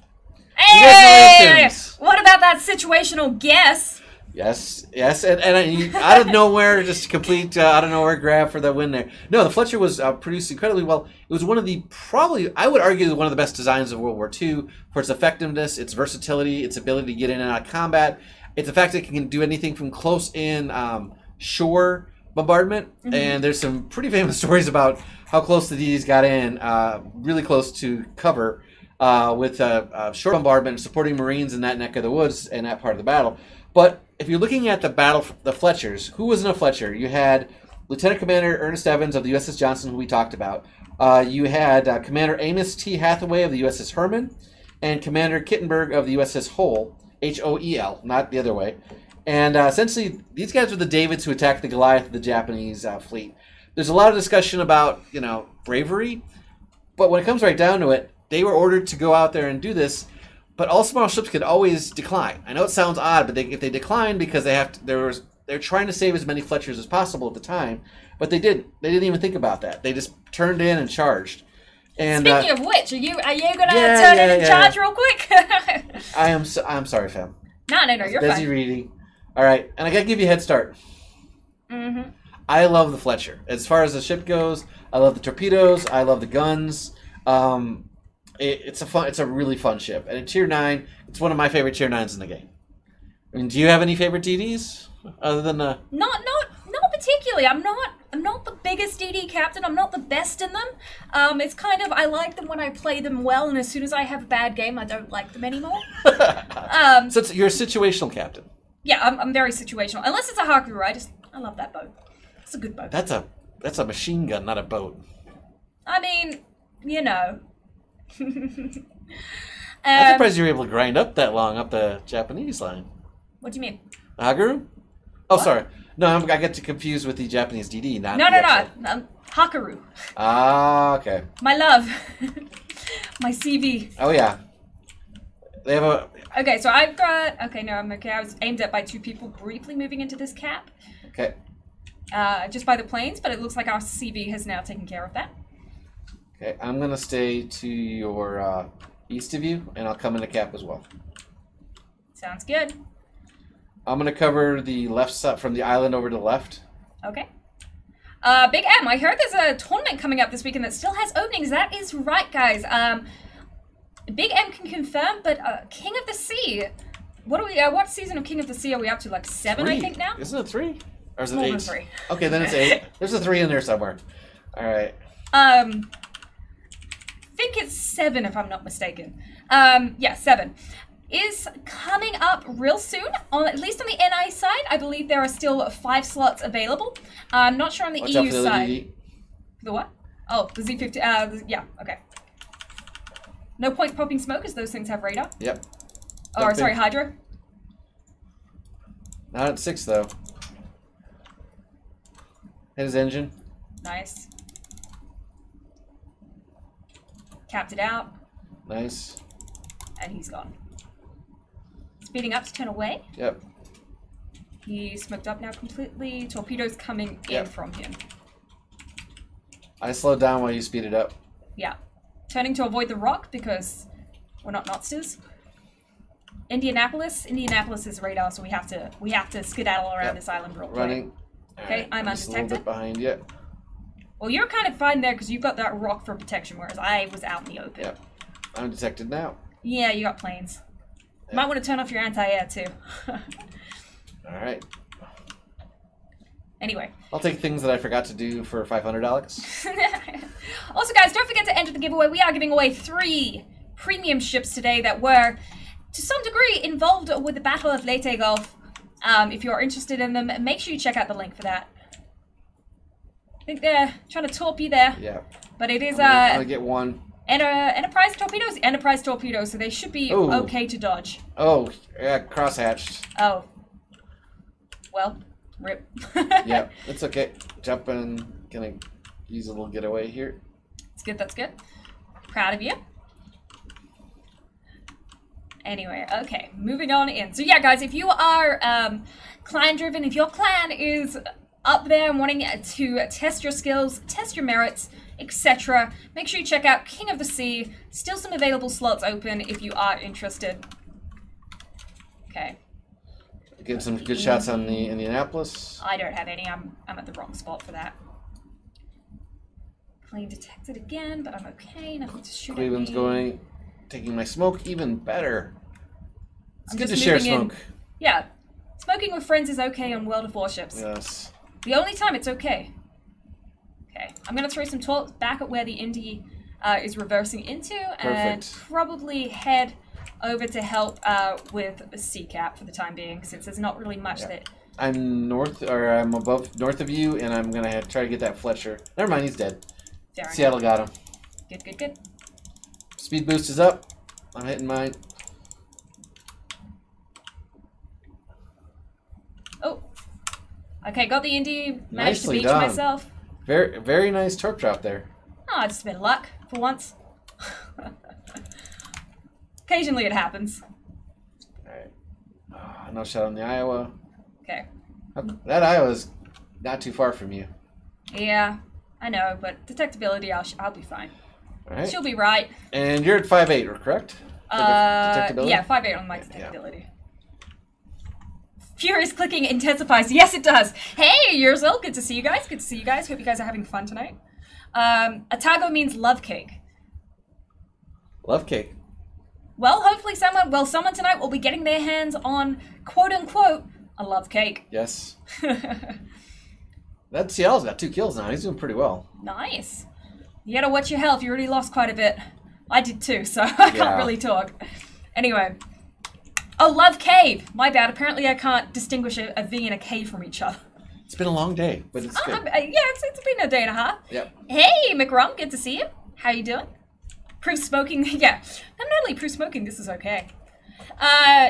Hey! What about that situational guess? Yes, and out of nowhere, just complete out of nowhere grab for the win there. No, the Fletcher was produced incredibly well. It was one of the, probably, I would argue, one of the best designs of World War II for its effectiveness, its versatility, its ability to get in and out of combat. It's the fact that it can do anything from close in shore bombardment, and there's some pretty famous stories about how close the DDs got in, really close to cover, with short bombardment, supporting Marines in that neck of the woods and that part of the battle. But if you're looking at the battle, the Fletchers, who was in a Fletcher? You had Lieutenant Commander Ernest Evans of the USS Johnston, who we talked about. You had Commander Amos T. Hathaway of the USS Herman, and Commander Kittenberg of the USS Hoel, H-O-E-L, not the other way. And essentially, these guys were the Davids who attacked the Goliath of the Japanese fleet. There's a lot of discussion about, bravery, but when it comes right down to it, they were ordered to go out there and do this, but all small ships could always decline. I know it sounds odd, but if they decline because they're trying to save as many Fletchers as possible at the time, but they didn't. They didn't even think about that. They just turned in and charged. And speaking of which, are you gonna turn in charge real quick? I'm sorry, fam. No, you're busy fine. Reading. All right, and I gotta give you a head start. Mm-hmm. I love the Fletcher. As far as the ship goes, I love the torpedoes. I love the guns. It's a really fun ship. And at Tier 9, it's one of my favorite Tier 9s in the game. I mean, do you have any favorite DDs other than the? Not particularly. I'm not the biggest DD captain. I'm not the best in them. It's kind of, I like them when I play them well, and as soon as I have a bad game, I don't like them anymore. So you're a situational captain. Yeah, I'm very situational. Unless it's a Haku, I love that boat. It's a good boat. That's a machine gun, not a boat. I mean, you know. I'm surprised you were able to grind up that long up the Japanese line. What do you mean? Hagaru? Oh, what? Sorry. No, I get too confused with the Japanese DD, not No. Hakaru. Ah, okay. My love. My CV. Oh, yeah. They have a... Okay, so I've got... Okay, no, I'm okay. I was aimed at by 2 people briefly moving into this cap. Okay. Just by the planes, but it looks like our CV has now taken care of that. Okay, I'm going to stay to your east of you, and I'll come into cap as well. Sounds good. I'm going to cover the left side from the island over to the left. Okay. Big M, I heard there's a tournament coming up this weekend that still has openings. That is right, guys. Big M can confirm, but King of the Sea. What season of King of the Sea are we up to? Like 7, 3. I think now? Isn't it 3? Or is it More 8? Than 3. Okay, then it's 8. There's a 3 in there somewhere. All right. I think it's 7 if I'm not mistaken. Yeah, 7 is coming up real soon. At least on the NI side, I believe there are still 5 slots available. I'm not sure on the EU side. The what? Oh, the Z50. Yeah, okay. No point popping smoke as those things have radar. Yep. Oh, sorry, Hydra. Not at 6 though. Hit his engine. Nice. Capped it out. Nice. And he's gone. Speeding up to turn away. Yep. He's smoked up now completely. Torpedoes coming in from him. I slowed down while you speeded up. Yeah. Turning to avoid the rock because we're not Notsters. Indianapolis is radar, so we have to skedaddle around this island real quick. Running. Okay, right. I'm just undetected. A little bit behind you. Well, you're kind of fine there because you've got that rock for protection, whereas I was out in the open. Yep. I'm detected now. Yeah, you got planes. Yep. Might want to turn off your anti-air too. All right. Anyway. I'll take things that I forgot to do for $500. Also, guys, don't forget to enter the giveaway. We are giving away 3 premium ships today that were, to some degree, involved with the Battle of Leyte Gulf. If you're interested in them, make sure you check out the link for that. I think they're trying to torp you there. Yeah. But it is I'm gonna get one. Enterprise torpedoes, so they should be okay to dodge. Oh, yeah, crosshatched. Oh. Well, rip. Yeah, it's okay. Jumping, gonna use a little getaway here. That's good. Proud of you. Anyway, okay, moving on in. So yeah, guys, if you are clan-driven, if your clan is up there and wanting to test your skills, test your merits, etc., make sure you check out King of the Sea. Still some available slots open if you are interested. Okay. Get some good shots on the Indianapolis. I don't have any. I'm at the wrong spot for that. Plane detected again, but I'm okay. Nothing to shoot Cleveland's at me. going. Taking my smoke even better. It's I'm good to just share moving smoke. Yeah. Smoking with friends is okay on World of Warships. Yes. The only time it's okay. Okay. I'm going to throw some torps back at where the Indy is reversing into. And probably head over to help with the CCAP for the time being, since there's not really much that... I'm north of you, and I'm going to try to get that Fletcher. Never mind, he's dead. Seattle got him. Good. Speed boost is up. I'm hitting mine. Oh. Okay, got the Indy. Managed Nicely to beach done. myself. Very, very nice torp drop there. Oh, it's been luck for once. Occasionally it happens. Alright. Oh, no shot on the Iowa. Okay. That Iowa's not too far from you. Yeah, I know, but detectability, I'll be fine. All right. She'll be right. And you're at 5'8", correct? Detectability? Yeah, 5'8" on my detectability. Yeah. Furious clicking intensifies. Yes, it does. Hey, Yurzel, good to see you guys. Good to see you guys. Hope you guys are having fun tonight. Atago means love cake. Love cake. Well, hopefully someone tonight will be getting their hands on, quote-unquote, a love cake. Yes. That Seattle's got 2 kills now. He's doing pretty well. Nice. You gotta watch your health. You already lost quite a bit. I did too, so I can't really talk. Anyway. Oh, love cave. My bad. Apparently I can't distinguish a V and a K from each other. It's been a long day, but it's good. Yeah, it's been a day and a half. Yep. Hey, McRum, good to see you. How you doing? Proof smoking. Yeah. Evidently, proof smoking, this is okay.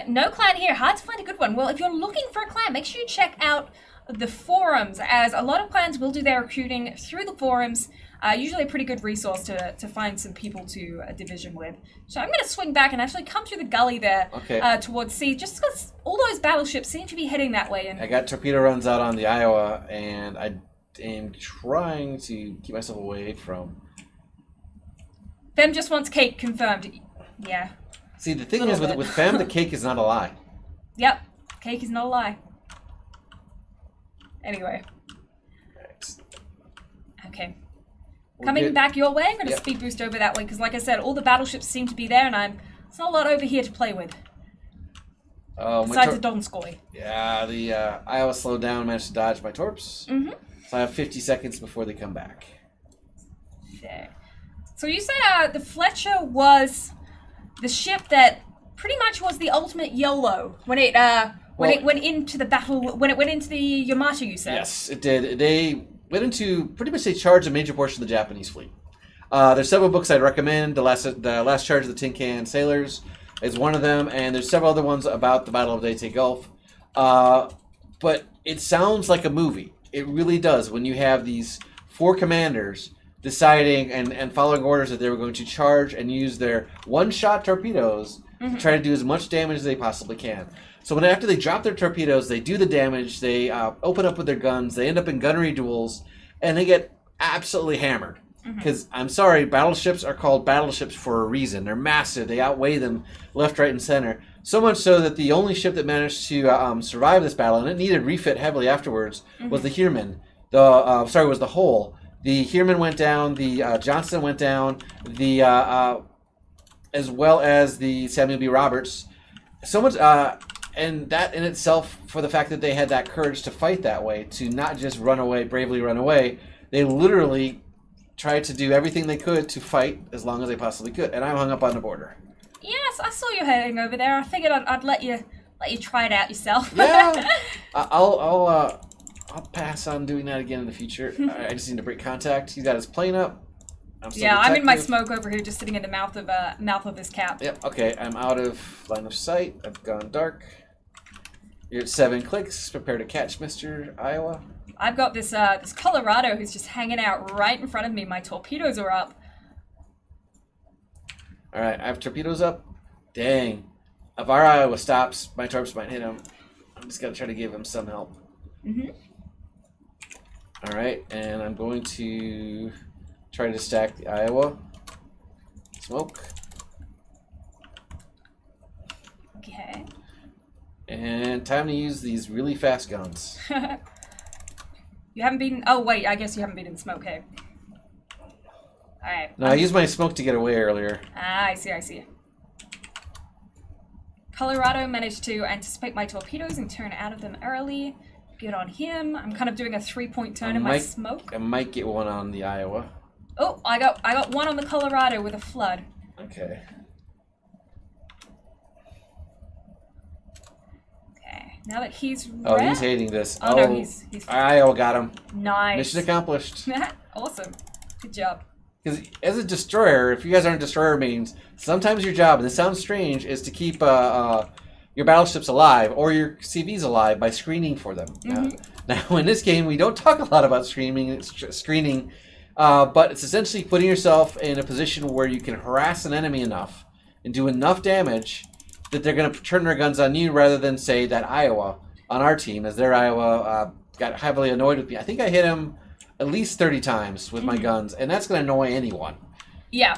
No clan here. Hard to find a good one. Well, if you're looking for a clan, make sure you check out the forums, as a lot of clans will do their recruiting through the forums. Usually a pretty good resource to find some people to a division with. So I'm going to swing back and actually come through the gully there towards C, just because all those battleships seem to be heading that way. And I got torpedo runs out on the Iowa, and I am trying to keep myself away from... Fem just wants cake, confirmed. Yeah. See, the thing is, with Fem, the cake is not a lie. Yep. Cake is not a lie. Anyway. Okay. Coming back your way, I'm going to speed boost over that way, because like I said, all the battleships seem to be there, and there's not a lot over here to play with. Besides the Donskoy. Yeah, the Iowa slowed down, managed to dodge my torps. Mm-hmm. So I have 50 seconds before they come back. There. So you said the Fletcher was the ship that pretty much was the ultimate YOLO when it went into the battle, when it went into the Yamato, you said? Yes, it did. They went into, pretty much they charged a major portion of the Japanese fleet. There's several books I'd recommend. The last Charge of the Tin Can Sailors is one of them, and there's several other ones about the Battle of Leyte Gulf. But it sounds like a movie. It really does, when you have these 4 commanders deciding and following orders that they were going to charge and use their one-shot torpedoes to try to do as much damage as they possibly can. So after they drop their torpedoes, they do the damage, they open up with their guns, they end up in gunnery duels, and they get absolutely hammered. Because, I'm sorry, battleships are called battleships for a reason. They're massive, they outweigh them left, right, and center. So much so that the only ship that managed to survive this battle, and it needed refit heavily afterwards, was the Heermann. Was the Hull. The Heermann went down, the Johnston went down, the as well as the Samuel B. Roberts. So much, and that in itself, for the fact that they had that courage to fight that way, to not just run away, bravely run away, they literally tried to do everything they could to fight as long as they possibly could. And I'm hung up on the border. Yes, I saw you heading over there. I figured I'd let you try it out yourself. Yeah, I'll pass on doing that again in the future. I just need to break contact. He's got his plane up. I'm in my smoke over here, just sitting in the mouth of his cap. Yep. Okay, I'm out of line of sight. I've gone dark. You're at 7 clicks. Prepare to catch Mr. Iowa. I've got this Colorado who's just hanging out right in front of me. My torpedoes are up. All right, I have torpedoes up. Dang. If our Iowa stops, my torps might hit him. I'm just gonna try to give him some help. All right, and I'm going to try to stack the Iowa. Smoke. Okay. And time to use these really fast guns. You haven't been... Oh, wait, I guess you haven't been in smoke, hey. Alright. No, I used my smoke to get away earlier. Ah, I see. Colorado managed to anticipate my torpedoes and turn out of them early. Good on him. I'm kind of doing a 3-point turn in my smoke. I might get one on the Iowa. Oh, I got one on the Colorado with a flood. Okay. Okay, now that he's red... Oh, he's hating this. Oh, no, he's Iowa got him. Nice. Mission accomplished. Awesome. Good job. Because as a destroyer, if you guys aren't destroyer mains, sometimes your job, and this sounds strange, is to keep your battleships alive or your CVs alive by screening for them. Now, in this game, we don't talk a lot about screening, but it's essentially putting yourself in a position where you can harass an enemy enough and do enough damage that they're going to turn their guns on you rather than, say, that Iowa on our team, as their Iowa got heavily annoyed with me. I think I hit him at least 30 times with my guns, and that's going to annoy anyone. Yeah.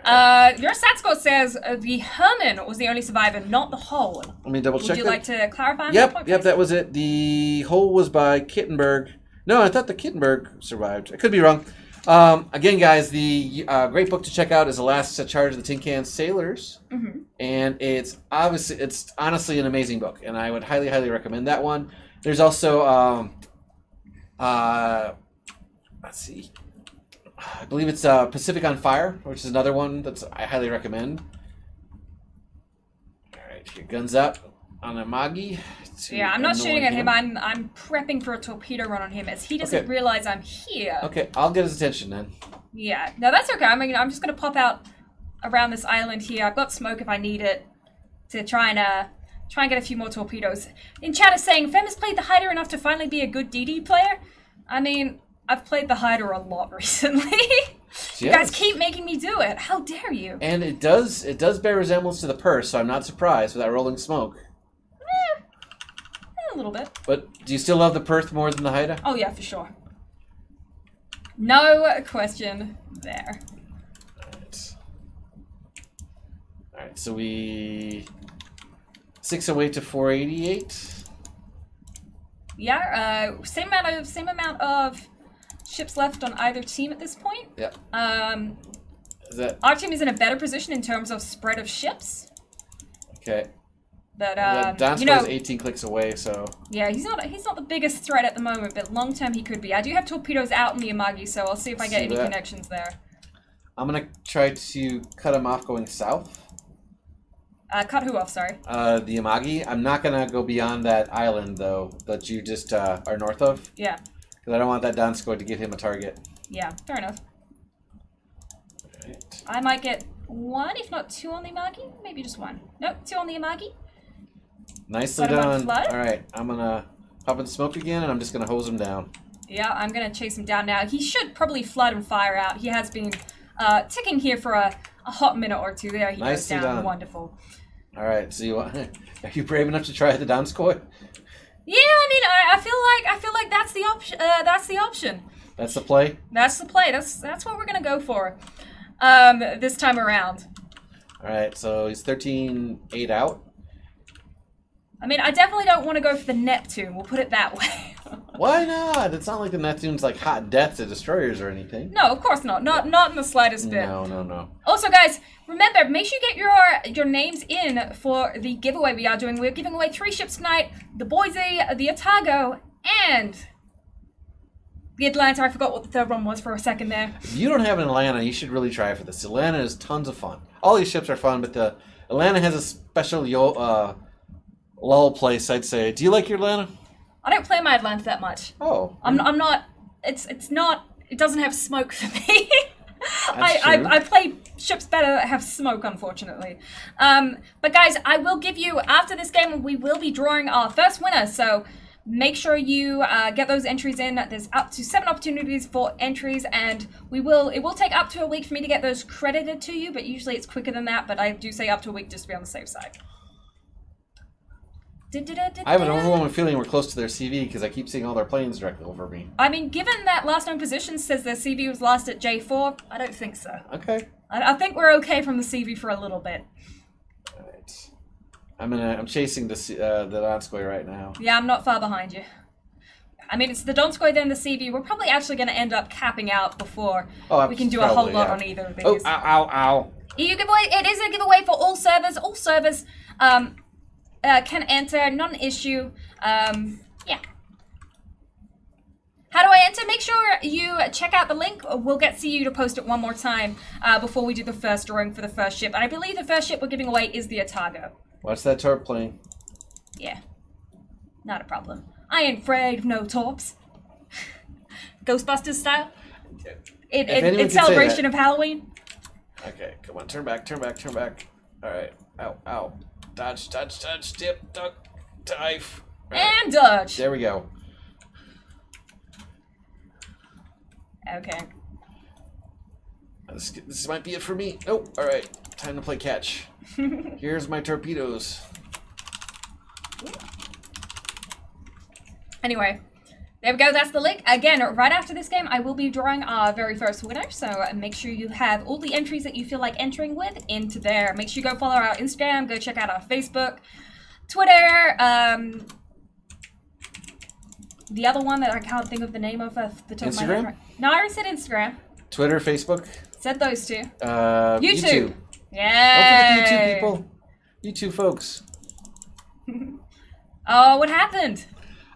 Your stat score says the Herman was the only survivor, not the Hole. Let me double check. Would you like to clarify? Yep, that was it. The Hole was by Kittenberg. No, I thought the Kittenberg survived. I could be wrong. Again, guys, the great book to check out is The Last Charge of the Tin Can Sailors, and it's honestly an amazing book, and I would highly, highly recommend that one. There's also let's see, I believe it's Pacific on Fire, which is another one I highly recommend. All right, your guns up on Amagi. Yeah, I'm not shooting at him. I'm prepping for a torpedo run on him as he doesn't realize I'm here. Okay, I'll get his attention then. Yeah, no, that's okay. I mean, I'm just gonna pop out around this island here. I've got smoke if I need it to try and get a few more torpedoes. In chat is saying, Fem has played the Hider enough to finally be a good DD player. I mean, I've played the Hider a lot recently. You guys keep making me do it. How dare you? And it does bear resemblance to the Purse, so I'm not surprised with that rolling smoke. A little bit. But do you still love the Perth more than the Haida? Oh yeah, for sure. No question there. Alright, so we 6 away to 488. Yeah, same amount of ships left on either team at this point. Yep. Our team is in a better position in terms of spread of ships. Okay. But Donskoy is 18 clicks away, so yeah, he's not the biggest threat at the moment, but long term he could be. I do have torpedoes out in the Amagi, so I'll see if I get any connections there. I'm gonna try to cut him off going south. Cut who off? Sorry. The Amagi. I'm not gonna go beyond that island though that you just are north of. Yeah. Because I don't want that Donskoy to give him a target. Yeah, fair enough. Right. I might get 1, if not 2 on the Amagi. Maybe just 1. Nope, 2 on the Amagi. Nicely done. All right, I'm gonna pop in smoke again, and I'm just gonna hose him down. Yeah, I'm gonna chase him down now. He should probably flood and fire out. He has been ticking here for a hot minute or two. There he goes down. Done. Wonderful. All right, so are you brave enough to try the Donskoy? Yeah, I mean, I feel like that's the option. That's the option. That's the play. That's the play. That's what we're gonna go for. This time around. All right, so he's 13-8 out. I mean, I definitely don't want to go for the Neptune. We'll put it that way. Why not? It's not like the Neptune's like hot death to destroyers or anything. No, of course not. Not in the slightest bit. No. Also, guys, remember, make sure you get your names in for the giveaway we are doing. We're giving away 3 ships tonight: the Boise, the Otago, and the Atlanta. I forgot what the third one was for a second there. If you don't have an Atlanta, you should really try for this. Atlanta is tons of fun. All these ships are fun, but the Atlanta has a special lull place, I'd say. Do you like your Atlanta? I don't play my Atlanta that much. Oh. I'm not. It's not. It doesn't have smoke for me. I play ships better that have smoke, unfortunately. But guys, I will give you, after this game, we will be drawing our first winner. So make sure you get those entries in. There's up to 7 opportunities for entries, and it will take up to a week for me to get those credited to you, but usually it's quicker than that. But I do say up to a week just to be on the safe side. I have an overwhelming feeling we're close to their CV because I keep seeing all their planes directly over me. I mean, given that last known position says their CV was last at J4, I don't think so. Okay. I think we're okay from the CV for a little bit. All right. I'm chasing the Donskoy right now. Yeah, I'm not far behind you. I mean, it's the Donskoy, then the CV. We're probably actually going to end up capping out before we can do a whole lot on either of these. Oh, ow. EU giveaway. It is a giveaway for all servers. All servers can enter, not an issue. Yeah. How do I enter? Make sure you check out the link. We'll see you to post it one more time before we do the first drawing for the first ship. And I believe the first ship we're giving away is the Otago. Watch that torp plane. Yeah. Not a problem. I ain't afraid of no torps. Ghostbusters style. It's celebration of Halloween. Okay, come on, turn back. All right, ow. Dodge, dip, duck, dive. Right. And dodge. There we go. Okay. This might be it for me. Oh, all right. Time to play catch. Here's my torpedoes. Anyway, There we go, that's the link. Again, right after this game, I will be drawing our very first winner, so make sure you have all the entries that you feel like entering with into there. Make sure you go follow our Instagram, go check out our Facebook, Twitter, the other one that I can't think of the name of off the top of my head. Right. No, I already said Instagram. Twitter, Facebook. Said those two. YouTube. Yeah. Don't forget the YouTube people. YouTube folks. Oh, what happened?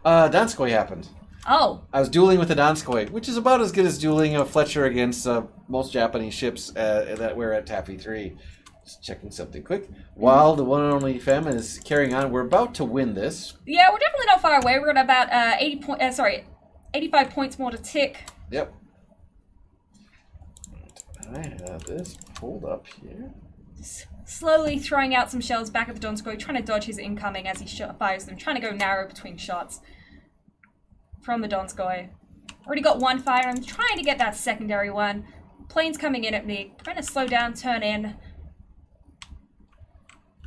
Donskoy happened. Oh. I was dueling with the Donskoy, which is about as good as dueling a Fletcher against most Japanese ships that were at Taffy 3. Just checking something quick. While the one and only Fem is carrying on, we're about to win this. Yeah, we're definitely not far away. We're at about 85 points more to tick. Yep. I have this pulled up here. Just slowly throwing out some shells back at the Donskoy, trying to dodge his incoming as he fires them, trying to go narrow between shots from the Donskoy. Already got one fire. I'm trying to get that secondary one. Plane's coming in at me. Trying to slow down, turn in.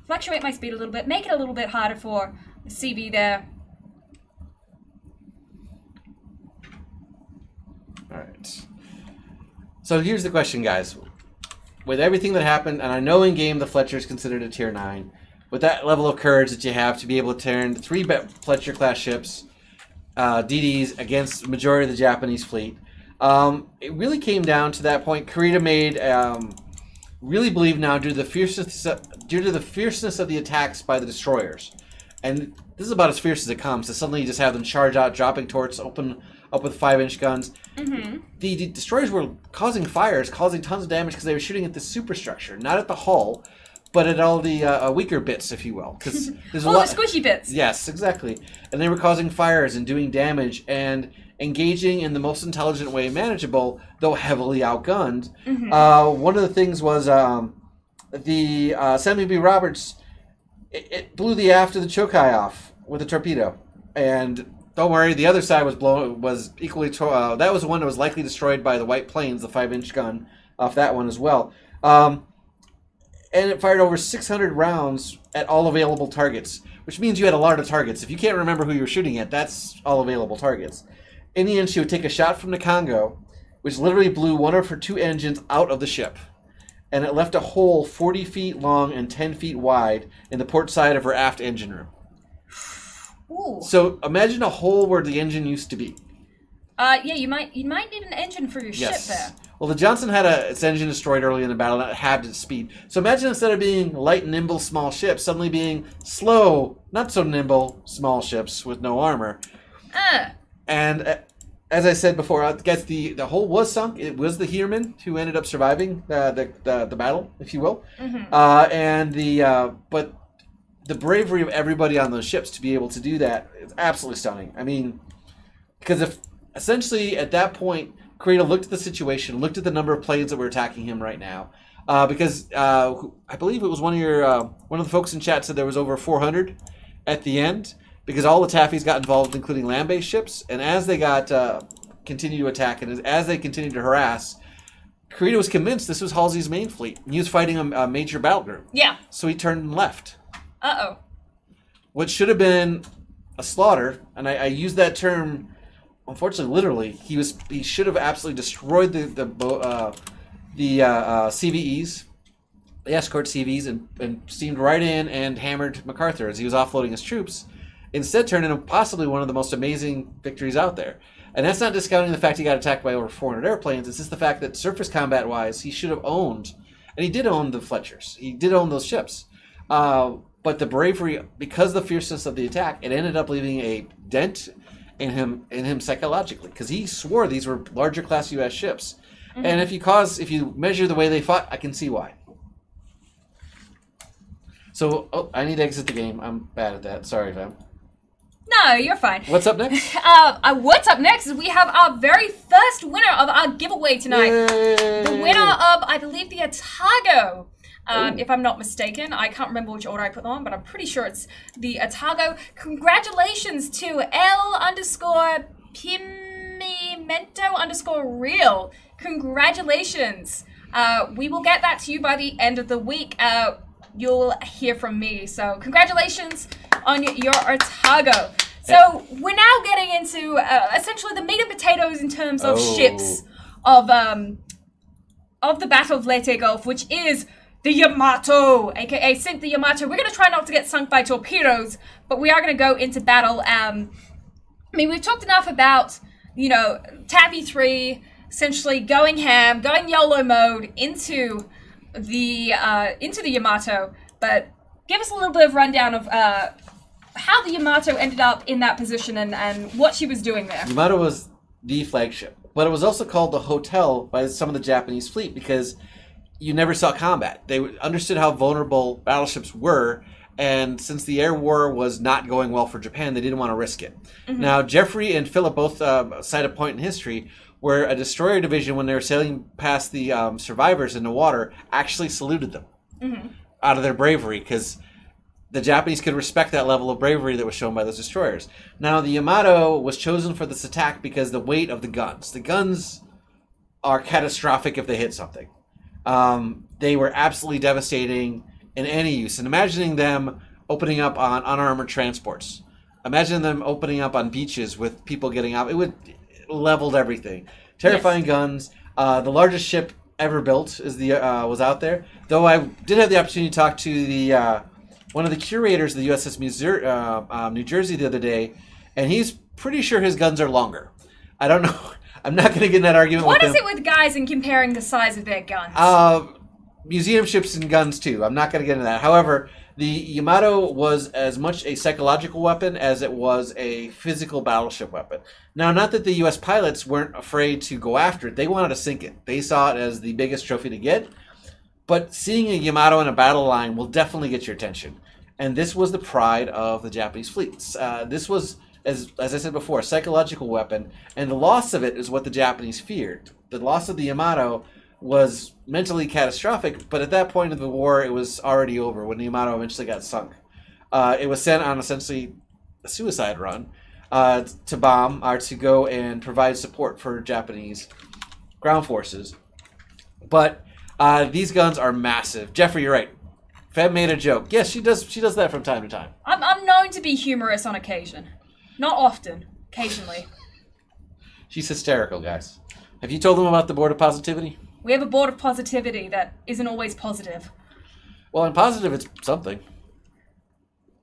Fluctuate my speed a little bit. Make it a little bit harder for the CV there. Alright. So here's the question, guys. With everything that happened, and I know in game the Fletcher is considered a tier 9, with that level of courage that you have to be able to turn 3 Fletcher-class ships, DDs, against the majority of the Japanese fleet, it really came down to that point. Kurita made, really believe now, due to the fierceness of the attacks by the destroyers, and this is about as fierce as it comes, to suddenly just have them charge out, dropping turrets, open up with 5-inch guns. The destroyers were causing fires, causing tons of damage because they were shooting at the superstructure, not at the hull, but at all the weaker bits, if you will. Because there's all the squishy bits. Yes, exactly. And they were causing fires and doing damage and engaging in the most intelligent way manageable, though heavily outgunned. One of the things was the Samuel B. Roberts. It blew the aft of the Chokai off with a torpedo, and don't worry, the other side was equally. That was the one that was likely destroyed by the White Plains, the 5-inch gun off that one as well. And it fired over 600 rounds at all available targets, which means you had a lot of targets. If you can't remember who you were shooting at, that's all available targets. In the end, she would take a shot from the Kongo, which literally blew one of her 2 engines out of the ship. And it left a hole 40 feet long and 10 feet wide in the port side of her aft engine room. Ooh. So imagine a hole where the engine used to be. Yeah, you might need an engine for your ship there. Well, the Johnston had its engine destroyed early in the battle, and it halved its speed. So imagine instead of being light, nimble, small ships, suddenly being slow, not so nimble, small ships with no armor. And as I said before, I guess the hull was sunk. It was the Heerman who ended up surviving the battle, if you will. But the bravery of everybody on those ships to be able to do that is absolutely stunning. I mean, because if essentially at that point, Kurita looked at the situation, looked at the number of planes that were attacking him right now, because I believe it was one of the folks in chat said there was over 400 at the end, because all the Taffys got involved, including land-based ships, and as they got continued to attack and as they continued to harass, Kurita was convinced this was Halsey's main fleet, and he was fighting a major battle group. Yeah. So he turned and left. What should have been a slaughter, and I use that term, unfortunately, literally. He should have absolutely destroyed the CVEs, the escort CVs, and steamed right in and hammered MacArthur as he was offloading his troops. Instead, turned into possibly one of the most amazing victories out there. And that's not discounting the fact he got attacked by over 400 airplanes. It's just the fact that surface combat-wise, he should have owned, and he did own the Fletchers. He did own those ships. But the bravery, because of the fierceness of the attack, it ended up leaving a dent in him psychologically, because he swore these were larger class U.S. ships. And if you measure the way they fought, I can see why. So, I need to exit the game. I'm bad at that. Sorry, fam. No, you're fine. What's up next? What's up next is we have our very first winner of our giveaway tonight. Yay. The winner of, I believe, the Otago. If I'm not mistaken. I can't remember which order I put them on, but I'm pretty sure it's the Otago. Congratulations to L_Pimento_real. Congratulations. We will get that to you by the end of the week. You'll hear from me. So congratulations on your Otago. So we're now getting into essentially the meat and potatoes in terms of ships of the Battle of Leyte Gulf, which is the Yamato, aka sink the Yamato. We're going to try not to get sunk by torpedoes, but we are going to go into battle. I mean, we've talked enough about, you know, Taffy 3 essentially going ham, going YOLO mode into the Yamato, but give us a little bit of rundown of how the Yamato ended up in that position and what she was doing there. Yamato was the flagship, but it was also called the hotel by some of the Japanese fleet because you never saw combat. They understood how vulnerable battleships were, and since the air war was not going well for Japan, they didn't want to risk it. Now, Jeffrey and Philip both cite a point in history where a destroyer division, when they were sailing past the survivors in the water, actually saluted them out of their bravery, because the Japanese could respect that level of bravery that was shown by those destroyers. Now, the Yamato was chosen for this attack because the weight of the guns. The guns are catastrophic if they hit something. They were absolutely devastating in any use. And imagining them opening up on unarmored transports. Imagine them opening up on beaches with people getting out. It leveled everything. Terrifying guns. The largest ship ever built is was out there. Though I did have the opportunity to talk to the one of the curators of the USS New Jersey the other day, and he's pretty sure his guns are longer. I don't know. I'm not going to get in that argument with him. What is it with guys and comparing the size of their guns? Museum ships and guns, too. I'm not going to get into that. However, the Yamato was as much a psychological weapon as it was a physical battleship weapon. Now, not that the U.S. pilots weren't afraid to go after it. They wanted to sink it. They saw it as the biggest trophy to get. But seeing a Yamato in a battle line will definitely get your attention. And this was the pride of the Japanese fleets. This was, as I said before, a psychological weapon. And the loss of it is what the Japanese feared. The loss of the Yamato was mentally catastrophic, but at that point of the war, it was already over when the Yamato eventually got sunk. It was sent on essentially a suicide run to bomb, or to go and provide support for Japanese ground forces. But these guns are massive. Jeffrey, you're right. Feb made a joke. Yes, she does that from time to time. I'm known to be humorous on occasion. Not often. Occasionally. She's hysterical, guys. Have you told them about the board of positivity? We have a board of positivity that isn't always positive. Well, in positive, it's something.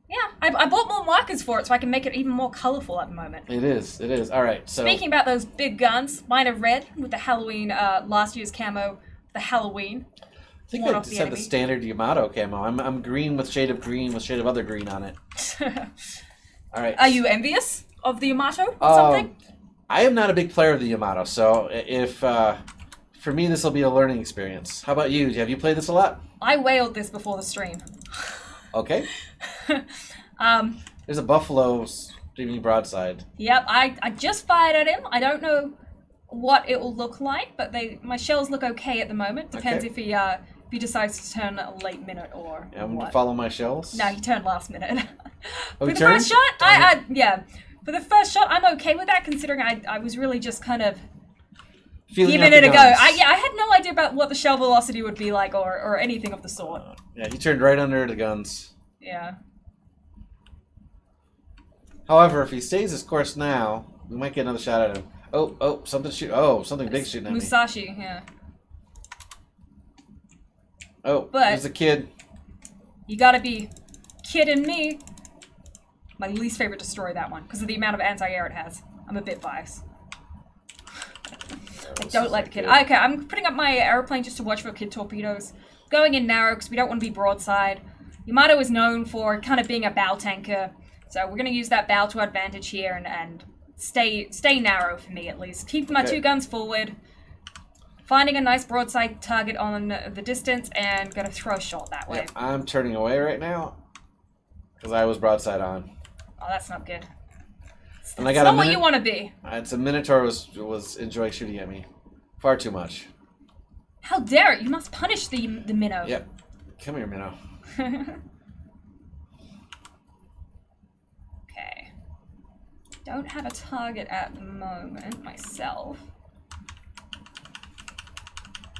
Yeah, I bought more markers for it so I can make it even more colorful at the moment. It is. All right, so... Speaking about those big guns, mine are red with the Halloween, last year's camo, the Halloween. I think I just had the standard Yamato camo. I'm green with shade of green with shade of other green on it. All right. Are you envious of the Yamato or something? I am not a big player of the Yamato, so if... for me, this will be a learning experience. How about you? Have you played this a lot? I whaled this before the stream. Okay. There's a buffalo giving you broadside. Yep, I just fired at him. I don't know what it will look like, but my shells look okay at the moment. Depends if he decides to turn a late minute or I'm going to follow my shells? No, he turned last minute. Oh, For the first shot, yeah. For the first shot, I'm okay with that, considering I was really just kind of... giving it a go. I had no idea about what the shell velocity would be like or anything of the sort. Yeah, he turned right under the guns. Yeah. However, if he stays his course now, we might get another shot at him. Oh, something big shooting at me. Musashi, yeah. Oh, but there's a kid. You gotta be kidding me. My least favorite destroyer, that one, because of the amount of anti-air it has. I'm a bit biased. I don't like the kid. Okay, I'm putting up my airplane just to watch for kid torpedoes. Going in narrow because we don't want to be broadside. Yamato is known for kind of being a bow tanker, so we're going to use that bow to advantage here and stay narrow for me at least. Keep my two guns forward, finding a nice broadside target on the distance, and going to throw a shot that way. Yeah, I'm turning away right now because I was broadside on. Oh, that's not good. And I got not what you want to be. It's a Minotaur was enjoying shooting at me. Far too much. How dare it? You must punish the minnow. Yep. Come here, minnow. Okay. Don't have a target at the moment myself.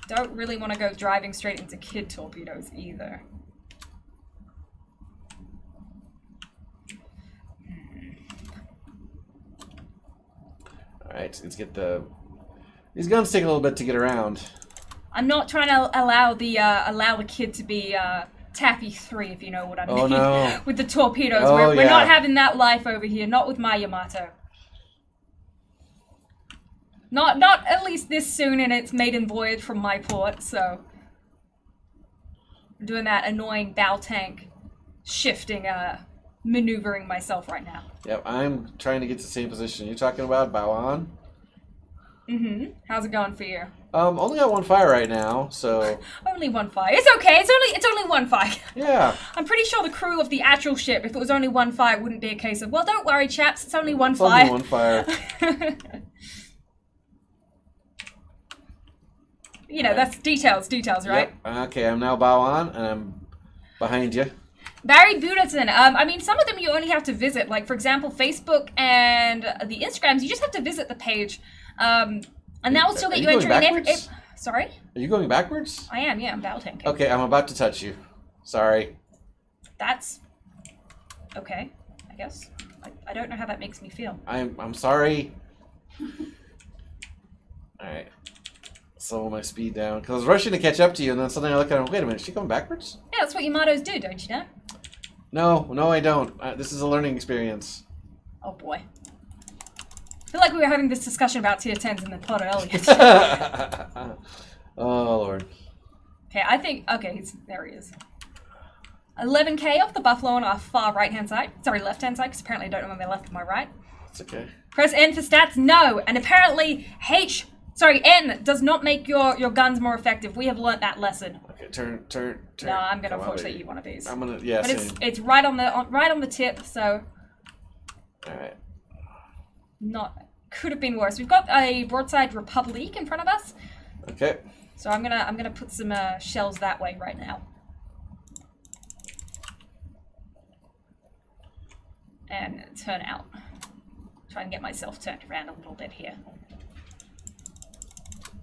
Don't really want to go driving straight into kid torpedoes either. right, let's get the... These guns take a little bit to get around. I'm not trying to allow the kid to be Taffy 3, if you know what I mean. Oh no. With the torpedoes. Oh, We're not having that life over here. Not with my Yamato. Not at least this soon in its maiden voyage from my port, so... I'm doing that annoying bow tank shifting, maneuvering myself right now. Yep, I'm trying to get to the same position. You're talking about bow on? Mm-hmm. How's it going for you? Only got one fire right now, so... Only one fire. It's okay. It's only one fire. Yeah. I'm pretty sure the crew of the actual ship, if it was only one fire, it wouldn't be a case of, well, don't worry, chaps, it's only one fire. Only one fire. You know, that's details, right? Yep. Okay, I'm now bow on, and I'm behind you. Barry Budaton. I mean, some of them you only have to visit. Like, for example, Facebook and the Instagrams, you just have to visit the page. And that will still get you entry in every... Sorry? Are you going backwards? I am, yeah, I'm battle tanking. Okay, I'm about to touch you. Sorry. That's... okay, I guess. I don't know how that makes me feel. I'm sorry. Alright. Slow my speed down. Because I was rushing to catch up to you, and then suddenly I look at him, wait a minute, is she coming backwards? Yeah, that's what Yamatos do, don't you know? No, I don't. This is a learning experience. Oh boy. I feel like we were having this discussion about tier 10s in the pod earlier. Oh, Lord. Okay, I think... okay, there he is. 11k off the Buffalo on our far right-hand side. Sorry, left-hand side, because apparently I don't know my left and my right. It's okay. Press N for stats? No. And apparently N does not make your guns more effective. We have learnt that lesson. Okay, turn. No, I'm going to fortunately eat one of these. I'm going to... yeah, but same. it's right on the tip, so... Alright. Could have been worse. We've got a broadside Republic in front of us. Okay. So I'm gonna put some shells that way right now. And turn out. Try and get myself turned around a little bit here.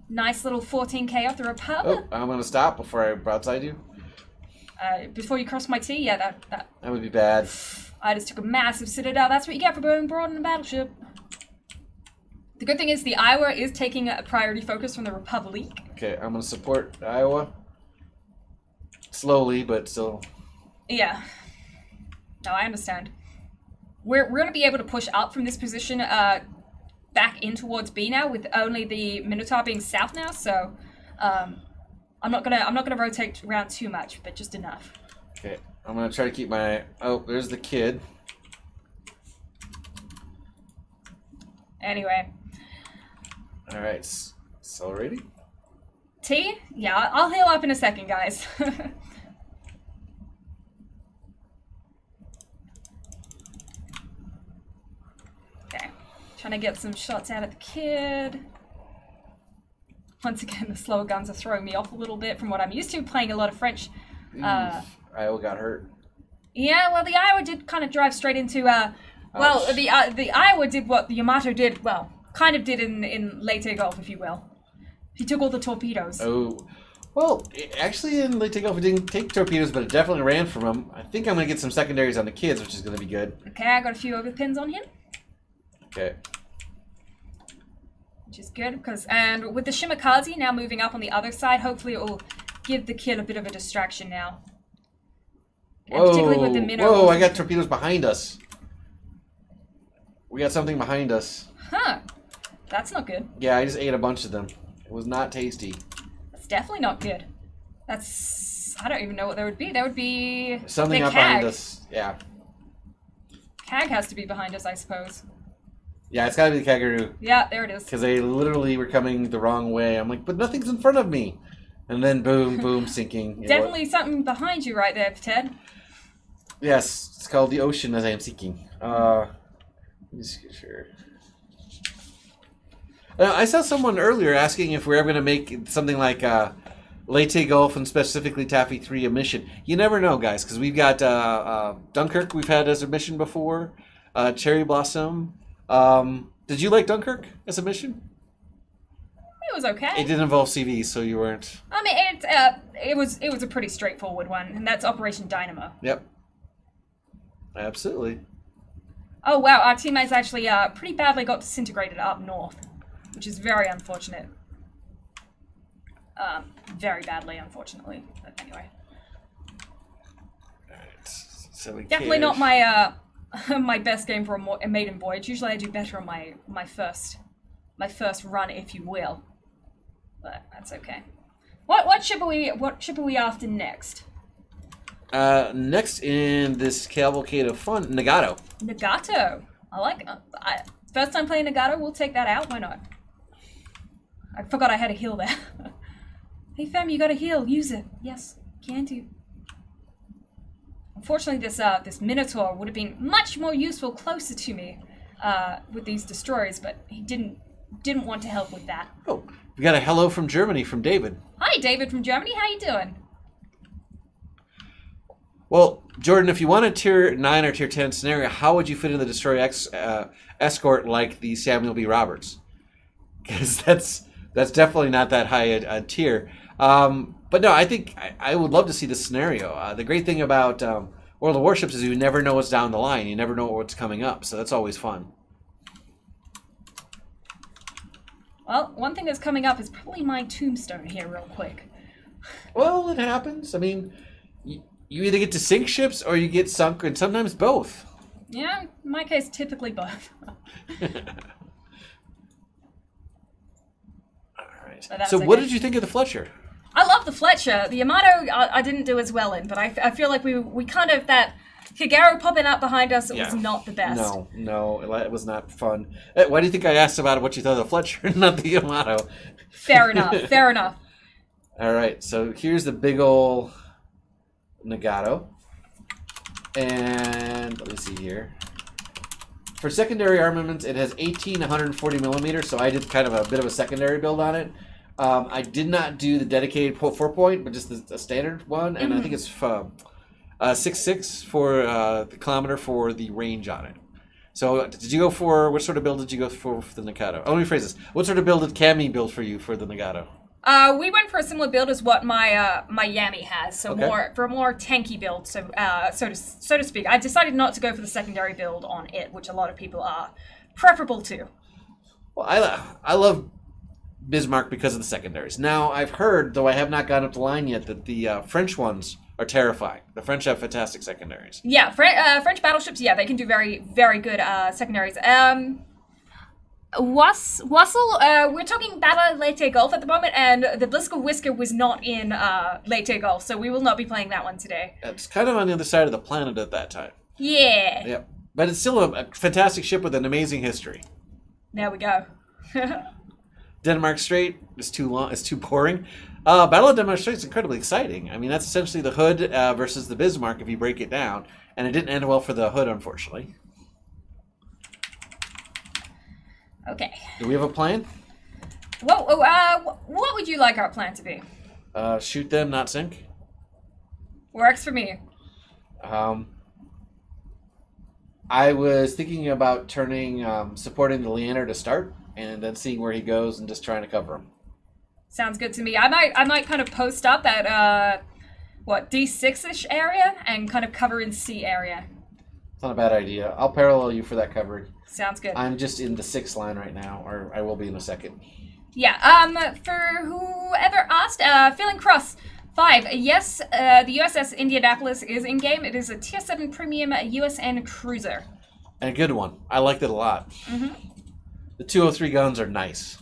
Nice little 14k off the Republic. Oh, I'm gonna stop before I broadside you. Before you cross my T, yeah, that would be bad. I just took a massive citadel. That's what you get for going broad in a battleship. The good thing is the Iowa is taking a priority focus from the Republic. Okay, I'm gonna support Iowa. Slowly, but still. Yeah. No, I understand. We're gonna be able to push up from this position back in towards B now, with only the Minotaur being south now. So I'm not gonna rotate around too much, but just enough. Okay, I'm gonna try to keep my... oh, there's the kid. Anyway. All right, so ready? T? Yeah, I'll heal up in a second, guys. Okay, trying to get some shots out of the kid. Once again, the slower guns are throwing me off a little bit from what I'm used to, playing a lot of French. Iowa got hurt. Yeah, well, the Iowa did kind of drive straight into, well, the Iowa did what the Yamato did, well, kind of did in Leyte Gulf, if you will. He took all the torpedoes. Oh, well, actually in Leyte Gulf it didn't take torpedoes, but it definitely ran from them. I think I'm going to get some secondaries on the kids, which is going to be good. Okay, I got a few overpins on him. Okay. Which is good, and with the Shimakaze now moving up on the other side, hopefully it will give the kid a bit of a distraction now. And particularly with the minnows. Whoa, I got torpedoes behind us. We got something behind us. Huh. That's not good. Yeah, I just ate a bunch of them. It was not tasty. That's definitely not good. That's... I don't even know what there would be. There would be... something up behind us. Yeah. CAG has to be behind us, I suppose. Yeah, it's gotta be the kangaroo. Yeah, there it is. Because they literally were coming the wrong way. I'm like, but nothing's in front of me. And then boom, boom, sinking. Definitely something behind you right there, Ted. Yes, it's called the ocean as I am seeking. Just sure. I saw someone earlier asking if we're ever going to make something like Leyte Gulf and specifically Taffy 3 a mission. You never know, guys, because we've got Dunkirk we've had as a mission before. Cherry Blossom. Did you like Dunkirk as a mission? It was okay. It didn't involve CVs, so you weren't... I mean, it was a pretty straightforward one, and that's Operation Dynamo. Yep. Absolutely. Oh, wow, our teammates actually pretty badly got disintegrated up north. which is very unfortunate. Very badly, unfortunately. But anyway. Alright, so Definitely not my my best game for a maiden voyage. Usually I do better on my first run, if you will. But that's okay. What ship are we after next? Next in this cavalcade of fun, Nagato. Nagato. I like it. First time playing Nagato, we'll take that out. Why not? I forgot I had a heal there. Hey fam, you got a heal. Use it. Yes, can do. Unfortunately, this Minotaur would have been much more useful closer to me with these destroyers, but he didn't want to help with that. Oh, we got a hello from Germany from David. Hi, David from Germany. How you doing? Well, Jordan, if you want a tier 9 or tier 10 scenario, how would you fit in the destroyer escort like the Samuel B. Roberts? Because that's definitely not that high a tier. But no, I think I would love to see this scenario. The great thing about World of Warships is you never know what's down the line. You never know what's coming up, so that's always fun. Well, one thing that's coming up is probably my tombstone here real quick. Well, it happens. I mean, you either get to sink ships or you get sunk, and sometimes both. Yeah, in my case, typically both. Alright. So what did you think of the Fletcher? I love the Fletcher. The Yamato I didn't do as well in, but I feel like we kind of, that Higuero popping up behind us, it was not the best. No, it was not fun. Why do you think I asked about what you thought of the Fletcher, not the Yamato? Fair enough, fair enough. Alright, so here's the big ol' Nagato. And let me see here. For secondary armaments, it has 18 140 millimeters, so I did kind of a bit of a secondary build on it. I did not do the dedicated 4-point, but just the standard one, and I think it's 6.6 for the kilometer for the range on it. So did you go for, what sort of build did you go for the Nagato? Oh, let me phrase this. What sort of build did Cammy build for you for the Nagato? We went for a similar build as what my my Yami has, so for a more tanky build, so so to speak. I decided not to go for the secondary build on it, which a lot of people are preferable to. Well, I love Bismarck because of the secondaries. Now, I've heard, though I have not gotten up the line yet, that the French ones are terrifying. The French have fantastic secondaries. Yeah, French battleships, yeah, they can do very, very good secondaries. Wassel, we're talking Battle of Leyte Gulf at the moment, and the Blizzard Whisker was not in Leyte Gulf, so we will not be playing that one today. It's kind of on the other side of the planet at that time. Yeah. Yep. But it's still a fantastic ship with an amazing history. There we go. Denmark Strait is too long. It's too boring. Battle of Denmark Strait is incredibly exciting. I mean, that's essentially the Hood versus the Bismarck if you break it down, and it didn't end well for the Hood, unfortunately. Okay. Do we have a plan? What would you like our plan to be? Shoot them, not sink. Works for me. I was thinking about turning, supporting the Leander to start, and then seeing where he goes and just trying to cover him. Sounds good to me. I might kind of post up at D6-ish area and kind of cover in C area. It's not a bad idea. I'll parallel you for that coverage. Sounds good. I'm just in the 6th line right now, or I will be in a second. Yeah. For whoever asked, Feeling Cross 5. Yes, the USS Indianapolis is in game. It is a Tier 7 premium USN cruiser. And a good one. I liked it a lot. Mm-hmm. The 203 guns are nice.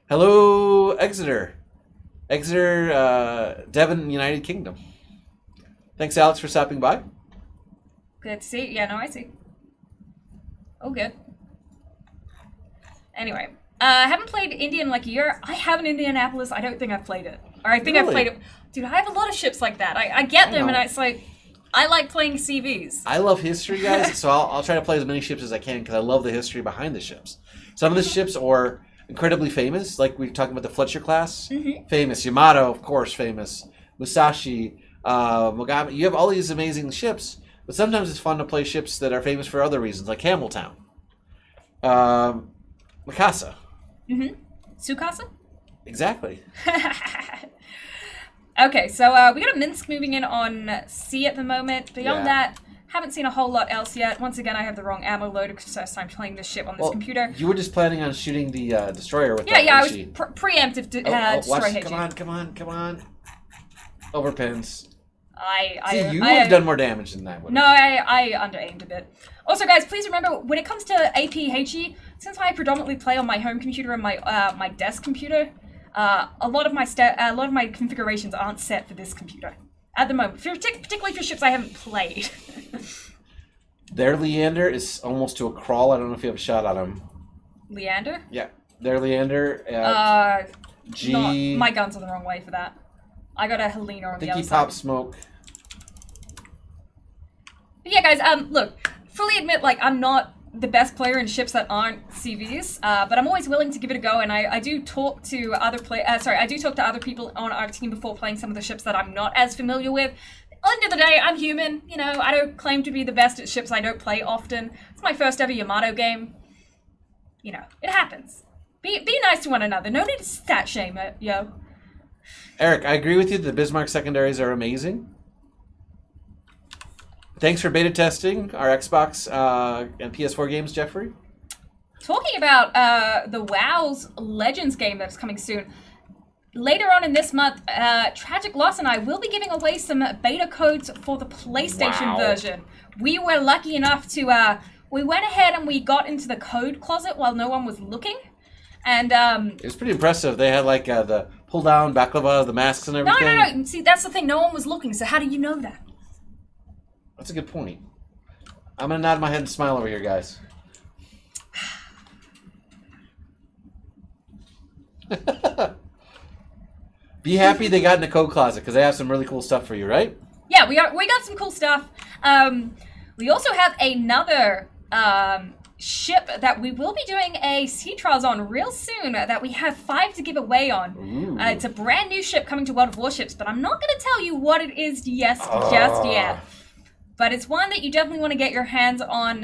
Hello, Exeter. Exeter, Devon, United Kingdom. Thanks, Alex, for stopping by. Good to see. Yeah, no, I see. Oh, good. Anyway, I haven't played India in like a year. I have an Indianapolis. I don't think I've played it. Or I think I've played it. Dude, I have a lot of ships like that. I get them, and it's like, I like playing CVs. I love history, guys, so I'll try to play as many ships as I can because I love the history behind the ships. Some of the ships are incredibly famous, like we were talking about the Fletcher-class. Mm-hmm. Famous. Yamato, of course, famous. Musashi, Megami. You have all these amazing ships, but sometimes it's fun to play ships that are famous for other reasons, like Campbelltown. Mikasa. Mm-hmm. Tsukasa? Exactly. Okay, so we got a Minsk moving in on C at the moment. Beyond that, Haven't seen a whole lot else yet. Once again, I have the wrong ammo loader because first time playing this ship on this computer. You were just planning on shooting the destroyer with that, I was preemptive destroy Come on. Overpins. See, you would have done more damage than that. No, I under-aimed a bit. Also, guys, please remember, when it comes to APHE, since I predominantly play on my home computer and my my desk computer, a lot of my configurations aren't set for this computer at the moment, particularly for ships I haven't played. Their Leander is almost to a crawl. I don't know if you have a shot on him. Leander? Yeah, their Leander at G. My gun's on the wrong way for that. I got a Helena on the other side. I think he popped smoke. But yeah, guys, look, fully admit, like, I'm not the best player in ships that aren't CVs, but I'm always willing to give it a go, and I do talk to other other people on our team before playing some of the ships that I'm not as familiar with. End of the day, I'm human. You know, I don't claim to be the best at ships I don't play often. It's my first ever Yamato game. You know, it happens. Be nice to one another. No need to stat shame it, yo. Eric, I agree with you. The Bismarck secondaries are amazing. Thanks for beta testing our Xbox and PS4 games, Jeffrey. Talking about the WoW's Legends game that's coming soon. Later on in this month, Tragic Loss and I will be giving away some beta codes for the PlayStation version. We were lucky enough to, we went ahead and we got into the code closet while no one was looking. And it was pretty impressive. They had like the pull down baklava, the masks and everything. No. See, that's the thing. No one was looking. So how do you know that? That's a good point. I'm gonna nod my head and smile over here, guys. Be happy they got in the code closet because they have some really cool stuff for you, right? Yeah, we got some cool stuff. We also have another ship that we will be doing a sea trials on real soon that we have 5 to give away on. It's a brand new ship coming to World of Warships, but I'm not going to tell you what it is just yet. But it's one that you definitely want to get your hands on.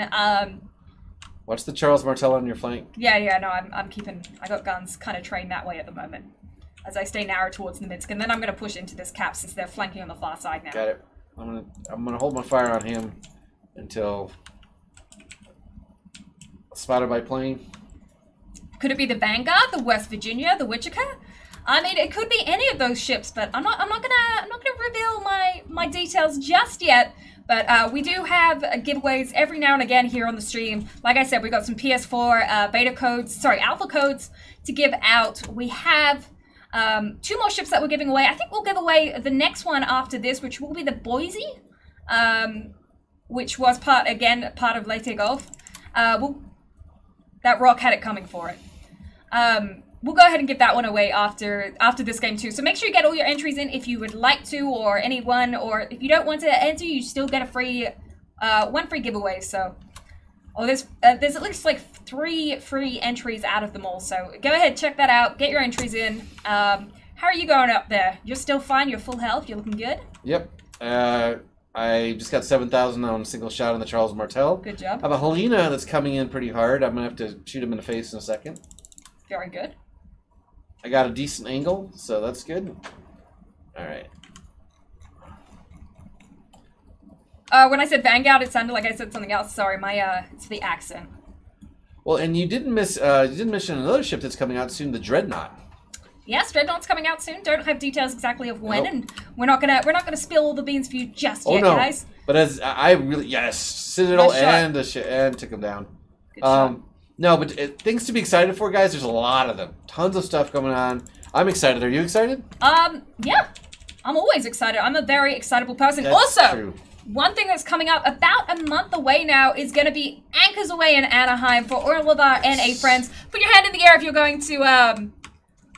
Watch the Charles Martel on your flank. Yeah, no, I got guns kind of trained that way at the moment. As I stay narrow towards the Minsk, and then I'm going to push into this cap since they're flanking on the far side now. Got it. I'm gonna hold my fire on him until spotted by plane. Could it be the Vanguard, the West Virginia, the Wichita? I mean, it could be any of those ships, but I'm not gonna reveal my details just yet. But we do have giveaways every now and again here on the stream. Like I said, we got some PS4 alpha codes to give out. We have 2 more ships that we're giving away. I think we'll give away the next one after this, which will be the Boise, which was part of Leyte Gulf. That rock had it coming for it. We'll go ahead and give that one away after this game too. So make sure you get all your entries in if you would like to, or anyone, or if you don't want to enter, you still get a free one free giveaway. So, there's at least like 3 free entries out of them all. So go ahead, check that out, get your entries in. How are you going up there? You're still fine. You're full health. You're looking good. Yep. I just got 7,000 on a single shot on the Charles Martel. Good job. I have a Helena that's coming in pretty hard. I'm gonna have to shoot him in the face in a second. Very good. I got a decent angle, so that's good. All right. When I said Vanguard, it sounded like I said something else. Sorry, it's the accent. Well, and you didn't mention another ship that's coming out soon, the Dreadnought. Yes, Dreadnought's coming out soon. Don't have details exactly of when, and we're not gonna spill all the beans for you just yet, guys. But as I really Citadel and took him down. Good shot. No, but things to be excited for, guys. There's a lot of them. Tons of stuff going on. I'm excited. Are you excited? Yeah. I'm always excited. I'm a very excitable person. That's true. One thing that's coming up about a month away now is going to be Anchors Away in Anaheim for all of our NA friends. Put your hand in the air if you're going to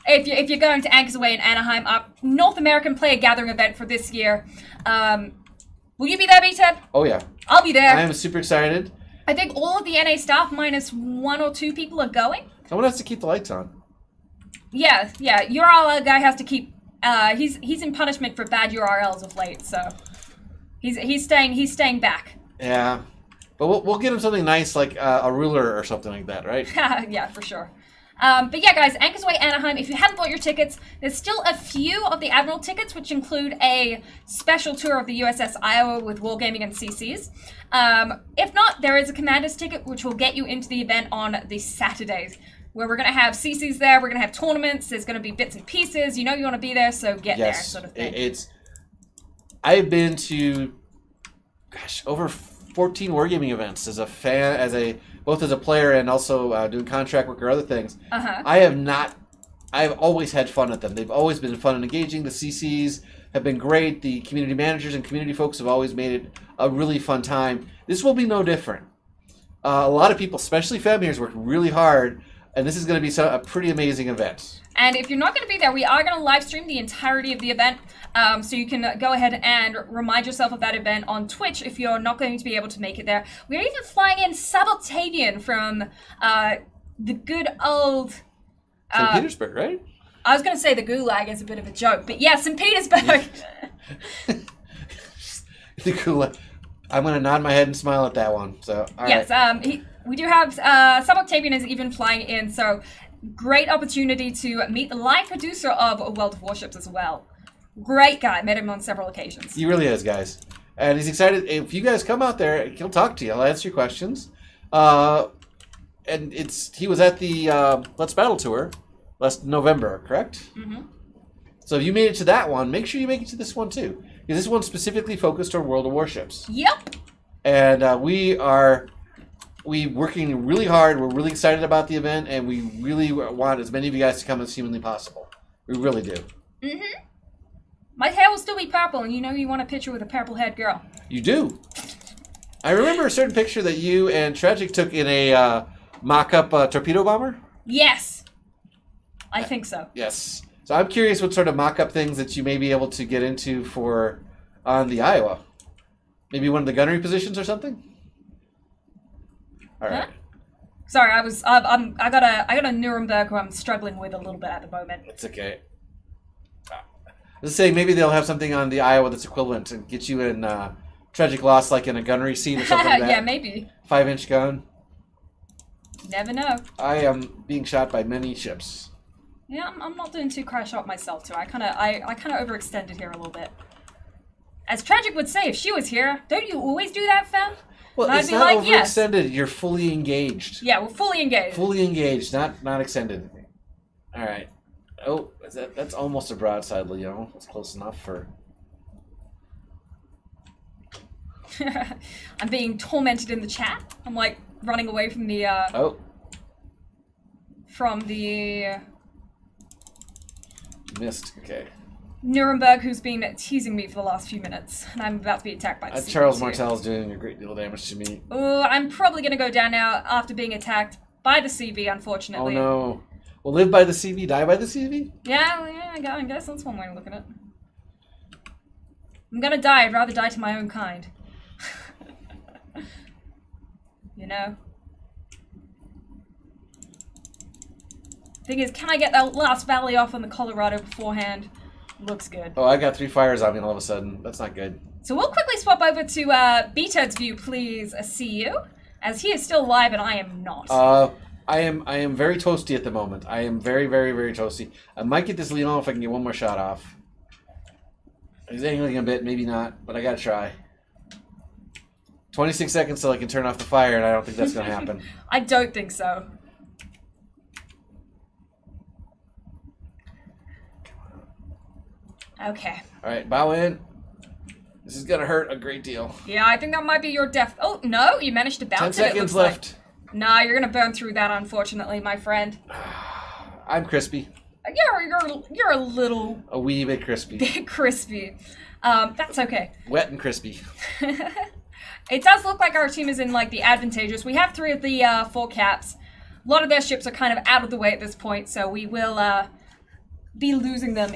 if you're going to Anchors Away in Anaheim, our North American player gathering event for this year. Will you be there, Bted? Oh yeah. I'll be there. I am super excited. I think all of the NA staff minus 1 or 2 people are going. Someone has to keep the lights on. Yeah. Your URL guy has to keep. He's in punishment for bad URLs of late, so he's staying back. Yeah, but we'll get him something nice like a ruler or something like that, right? Yeah, for sure. But yeah, guys, Anchor's Way Anaheim, if you haven't bought your tickets, there's still a few of the Admiral tickets, which include a special tour of the USS Iowa with Wargaming and CCs. If not, there is a Commander's ticket, which will get you into the event on the Saturdays, where we're going to have CCs there, we're going to have tournaments, there's going to be bits and pieces, you know you want to be there, so get there, sort of thing. I've been to, gosh, over 14 wargaming events as a fan, both as a player and also doing contract work or other things. I've always had fun at them. They've always been fun and engaging. The CCs have been great. The community managers and community folks have always made it a really fun time. This will be no different. A lot of people, especially Femheres, worked really hard, and this is going to be a pretty amazing event. And if you're not going to be there, we are going to live stream the entirety of the event, so you can go ahead and remind yourself of that event on Twitch if you're not going to be able to make it there. We're even flying in Saboctavian from the good old... St. Petersburg, right? I was going to say the Gulag is a bit of a joke, but yeah, St. Petersburg. The Gulag. I'm going to nod my head and smile at that one. So, yes, right. We do have Saboctavian is even flying in, so great opportunity to meet the live producer of World of Warships as well. Great guy. Met him on several occasions. He really is, guys. And he's excited. If you guys come out there, he'll talk to you. He'll answer your questions. And he was at the Let's Battle tour last November, correct? Mm-hmm. So if you made it to that one, make sure you make it to this one too. Because this one's specifically focused on World of Warships. Yep. And we're working really hard. We're really excited about the event, and we really want as many of you guys to come as humanly possible. We really do. Mm-hmm. My hair will still be purple, and you know you want a picture with a purple-haired girl. You do. I remember a certain picture that you and Tragic took in a mock-up torpedo bomber. Yes. I think so. Yes. So I'm curious what sort of mock-up things that you may be able to get into on the Iowa. Maybe one of the gunnery positions or something? All right. Huh? Sorry, I got a Nuremberg who I'm struggling with a little bit at the moment. It's okay. Let's say maybe they'll have something on the Iowa that's equivalent and get you in tragic loss, like in a gunnery seat or something like that. Yeah, maybe. 5-inch gun. Never know. I am being shot by many ships. Yeah, I'm not doing too crash shot myself too. I kind of overextended here a little bit. As Tragic would say, if she was here, don't you always do that, fam? Well, it's not like, overextended. Yes. You're fully engaged. Yeah, we're fully engaged. Fully engaged, not extended. All right. Oh, that's almost a broadside, Leo. That's close enough for... I'm being tormented in the chat. I'm like running away from the... From the... Missed, okay. Nuremberg, who's been teasing me for the last few minutes, and I'm about to be attacked by the CV. Charles Martel's doing a great deal of damage to me. Oh, I'm probably going to go down now after being attacked by the CV, unfortunately. Oh, no. Well, live by the CV, die by the CV? Yeah, I guess that's one way to look at it. I'm going to die. I'd rather die to my own kind. You know? Thing is, can I get that last valley off on the Colorado beforehand? Looks good. Oh, I got 3 fires on me all of a sudden. That's not good. So we'll quickly swap over to Bted's view, please. See you, as he is still live and I am not. I am very toasty at the moment. I am very, very, very toasty. I might get this Leon if I can get one more shot off. He's angling a bit, maybe not, but I gotta try. 26 seconds till I can turn off the fire, and I don't think that's gonna happen. I don't think so. Okay. Alright, bow in. This is gonna hurt a great deal. Yeah, I think that might be your death. Oh, no, you managed to bounce 10 it. seconds left. Like. Nah, you're gonna burn through that, unfortunately, my friend. I'm crispy. You're a little... A wee bit crispy. Bit crispy. That's okay. Wet and crispy. It does look like our team is in, like, the advantageous. We have 3 of the 4 caps. A lot of their ships are kind of out of the way at this point, so we will be losing them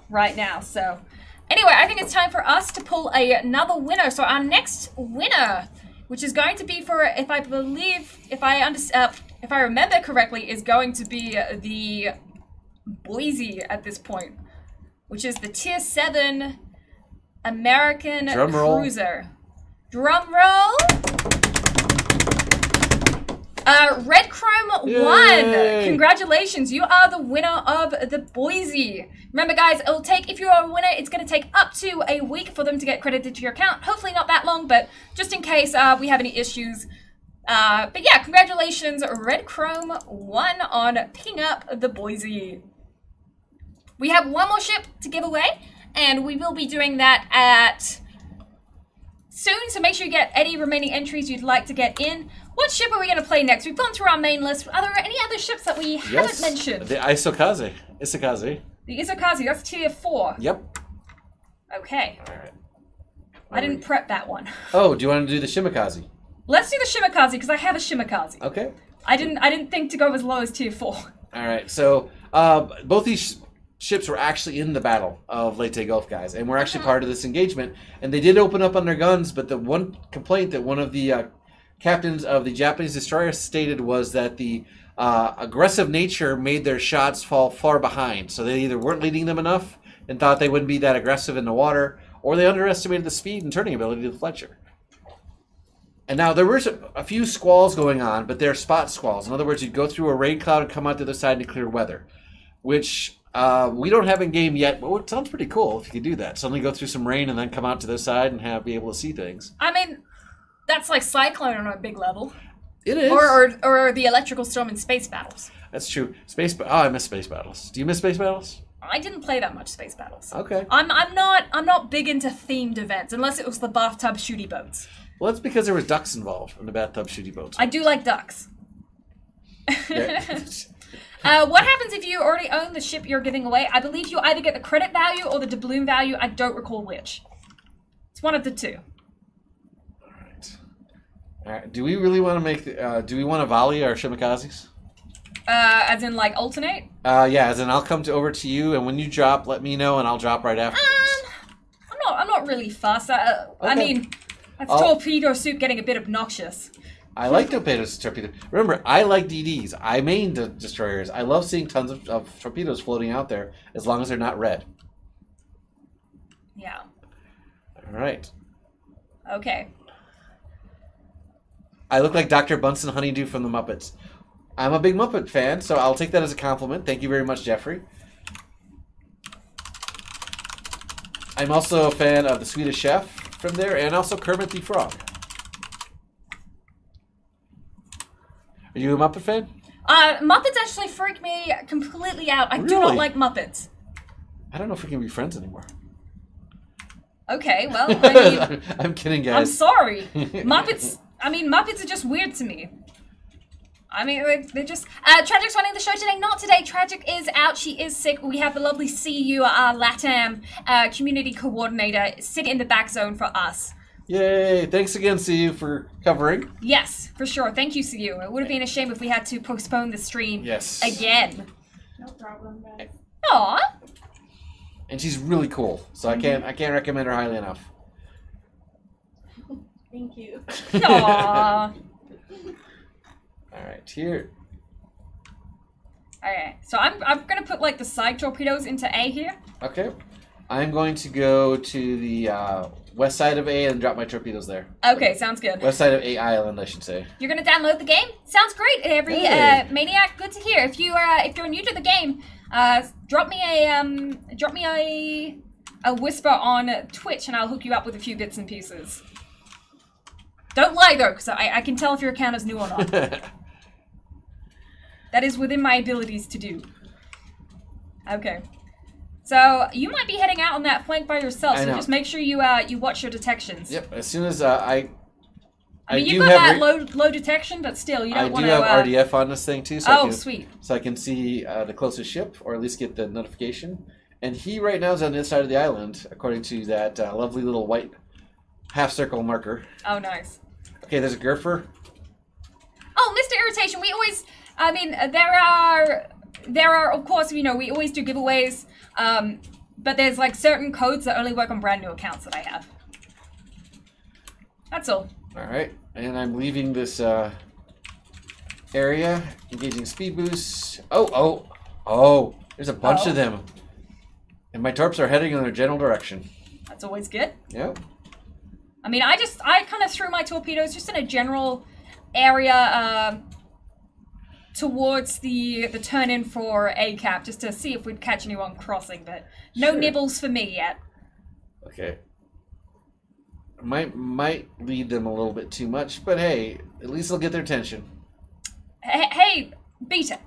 right now. So, anyway, I think it's time for us to pull another winner. So our next winner, which is going to be for, if I remember correctly, is going to be the Boise at this point, which is the Tier 7 American Cruiser. Drum roll. Red Chrome Yay. 1. Congratulations, you are the winner of the Boise. Remember, guys, it'll take, if you are a winner, it's going to take up to a week for them to get credited to your account. Hopefully not that long, but just in case we have any issues. But yeah, congratulations, Red Chrome 1 on picking up the Boise. We have one more ship to give away, and we will be doing that at soon, so make sure you get any remaining entries you'd like to get in. What ship are we going to play next? We've gone through our main list. Are there any other ships that we haven't mentioned? The Isakaze. Isakaze. The Isakaze, that's tier 4. Yep. Okay. All right. I didn't prep that one. Oh, do you want to do the Shimakaze? Let's do the Shimakaze, because I have a Shimakaze. Okay. I didn't think to go as low as tier 4. All right, so both these ships were actually in the Battle of Leyte Gulf, guys, and were actually part of this engagement. And they did open up on their guns, but the one complaint that one of the captains of the Japanese destroyers stated was that the aggressive nature made their shots fall far behind. So they either weren't leading them enough and thought they wouldn't be that aggressive in the water, or they underestimated the speed and turning ability of the Fletcher. And now there were a few squalls going on, but they're spot squalls. In other words, you'd go through a rain cloud and come out the other side into clear weather, which we don't have in game yet, but it sounds pretty cool if you could do that. Suddenly go through some rain and then come out to the side and be able to see things. I mean, that's like Cyclone on a big level. It is. Or the electrical storm in space battles. That's true. I miss space battles. Do you miss space battles? I didn't play that much space battles. Okay. I'm not big into themed events unless it was the bathtub shooty boats. Well, that's because there was ducks involved in the bathtub shooty boats. I do like ducks. Yeah. What happens if you already own the ship you're giving away? I believe you either get the credit value or the doubloon value. I don't recall which. It's one of the two. All right. Do we really want to make? Do we want to volley our Shimikazes? As in like alternate? Yeah. As in, I'll come over to you, and when you drop, let me know, and I'll drop right after. I'm not really fussed. Okay. I mean, that's torpedo soup getting a bit obnoxious. I like torpedoes. Remember, I like DDs. I main the destroyers. I love seeing tons of torpedoes floating out there, as long as they're not red. Yeah. All right. Okay. I look like Dr. Bunsen Honeydew from the Muppets. I'm a big Muppet fan, so I'll take that as a compliment. Thank you very much, Jeffrey. I'm also a fan of the Swedish Chef from there, and also Kermit the Frog. Are you a Muppet fan? Muppets actually freak me completely out. I do not like Muppets. I don't know if we can be friends anymore. Okay, well, I mean... I'm kidding, guys. I'm sorry. Muppets are just weird to me. I mean, they're just... Tragic's running the show today. Not today. Tragic is out. She is sick. We have the lovely CU, LATAM community coordinator, sitting in the back zone for us. Yay! Thanks again, CU, for covering. Yes, for sure. Thank you, CU. It would have been a shame if we had to postpone the stream again. No problem, guys. Aww. And she's really cool, so I can't recommend her highly enough. Thank you. Aww. All right, here. Okay, so I'm gonna put like the side torpedoes into A here. Okay, I'm going to go to the west side of A and drop my torpedoes there. Okay, sounds good. West side of A Island, I should say. You're gonna download the game? Sounds great. Every maniac, good to hear. If you're new to the game, drop me a whisper on Twitch, and I'll hook you up with a few bits and pieces. Don't lie though, because I can tell if your account is new or not. That is within my abilities to do. Okay. So, you might be heading out on that flank by yourself, so just make sure you watch your detections. Yep, as soon as I mean, you've got that low detection, but still, you don't want to... I do have RDF on this thing, too, so sweet. So I can see the closest ship, or at least get the notification. And he right now is on this side of the island, according to that lovely little white half-circle marker. Oh, nice. Okay, there's a Gurfer. Oh, Mr. Irritation, we always... I mean, there are, of course, you know, we always do giveaways, but there's, like, certain codes that only work on brand new accounts that I have. That's all. All right, and I'm leaving this area, engaging speed boosts. Oh, there's a bunch of them. And my torps are heading in their general direction. That's always good. Yep. I mean, I kind of threw my torpedoes just in a general area towards the turn in for A cap just to see if we'd catch anyone crossing, but no nibbles for me yet. Okay. Might lead them a little bit too much, but hey, at least they'll get their attention. Hey, Beta.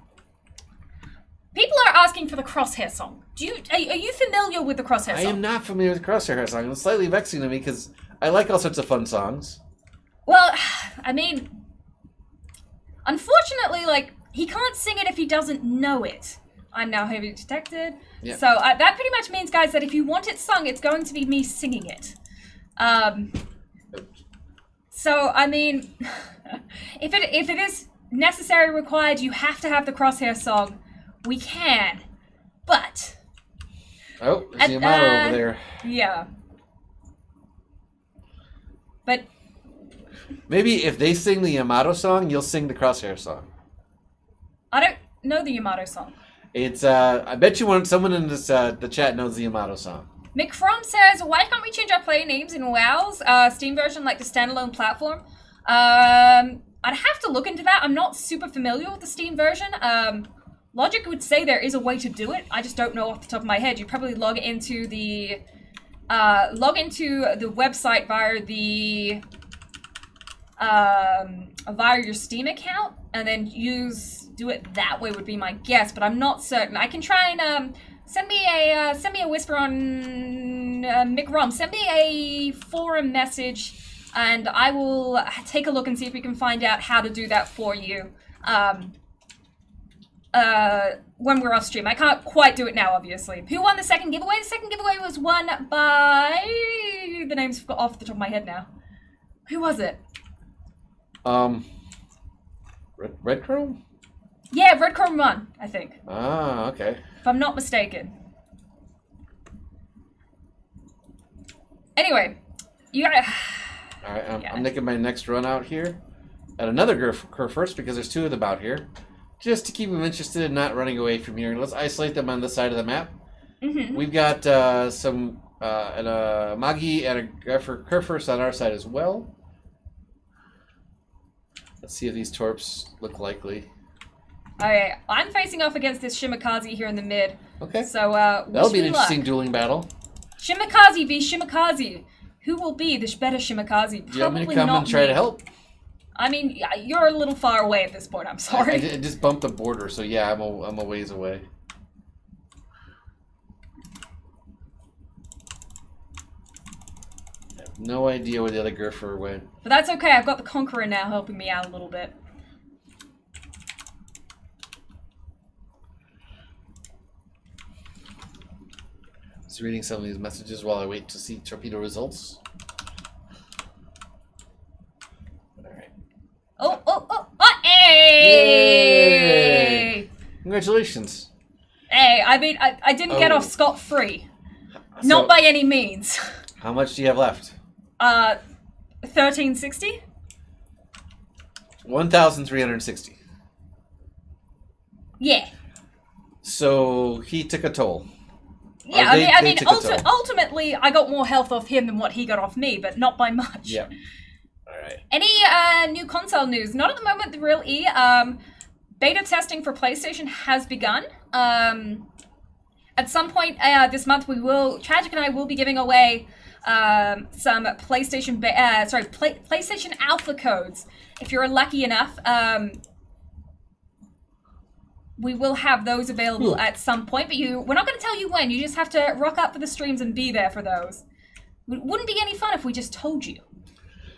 People are asking for the Crosshair song. Are you familiar with the Crosshair song? I am not familiar with the Crosshair song. It's slightly vexing to me because I like all sorts of fun songs. Well, I mean, unfortunately, like, he can't sing it if he doesn't know it. I'm now heavily detected. Yep. So that pretty much means, guys, that if you want it sung, it's going to be me singing it. So, I mean, if it is necessary, required, you have to have the Crosshair song. We can, but... Oh, there's Yamato over there. Yeah. But... Maybe if they sing the Yamato song, you'll sing the Crosshair song. I don't know the Yamato song. It's, I bet you someone in this, the chat knows the Yamato song. McFrom says, why can't we change our player names in WoW's Steam version, like the standalone platform? I'd have to look into that. I'm not super familiar with the Steam version. Logic would say there is a way to do it. I just don't know off the top of my head. You probably log into the website via your Steam account, and then do it that way would be my guess. But I'm not certain. I can try and send me a whisper on McRom. Send me a forum message, and I will take a look and see if we can find out how to do that for you. When we're off stream. I can't quite do it now, obviously. Who won the second giveaway? The second giveaway was won by... The name's off the top of my head now. Who was it? Red Chrome? Yeah, Red Chrome won, I think. Ah, okay. If I'm not mistaken. Anyway, you gotta... Alright, I'm making my next run out here. At another curve first, because there's two of them out here. Just to keep them interested and not running away from here. Let's isolate them on this side of the map. Mm-hmm. We've got some a Magi and a curve first on our side as well. Let's see if these torps look likely. Okay, I'm facing off against this Shimakaze here in the mid. Okay. So, that'll be an interesting dueling battle. Shimakaze v. Shimakaze. Who will be the better Shimakaze? Do you want me to come and try to help? I mean, you're a little far away at this point, I'm sorry. I just bumped the border, so yeah, I'm a ways away. I have no idea where the other Griffer went. But that's okay, I've got the Conqueror now helping me out a little bit. Just reading some of these messages while I wait to see torpedo results. Hey! Yay! Congratulations. Hey, I mean, I didn't get off scot-free. So, not by any means. How much do you have left? 1360? 1,360. Yeah. So he took a toll. Yeah, I mean, ultimately, I got more health off him than what he got off me, but not by much. Yeah. All right. Any new console news? Not at the moment, the real E. Beta testing for PlayStation has begun. At some point this month, Tragic and I will be giving away some PlayStation PlayStation Alpha codes. If you're lucky enough, we will have those available at some point. But we're not going to tell you when. You just have to rock up for the streams and be there for those. It wouldn't be any fun if we just told you.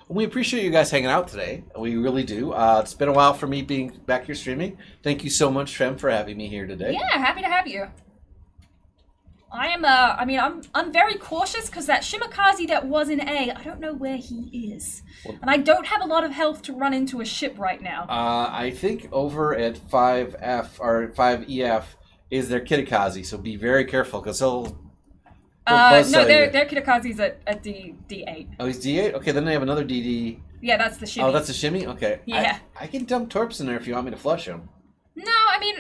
We appreciate you guys hanging out today. We really do. It's been a while for me being back here streaming. Thank you so much, Fem, for having me here today. Yeah, happy to have you. I'm very cautious because that Shimakaze that was in A, I don't know where he is. And I don't have a lot of health to run into a ship right now. I think over at 5F or 5EF is their Kitakaze, so be very careful because he'll no, their Kitakaze's at D8. Oh, he's D8? Okay, then they have another DD. Yeah, that's the shimmy. Oh, that's the shimmy? Okay. Yeah. I can dump torps in there if you want me to flush him. No, I mean,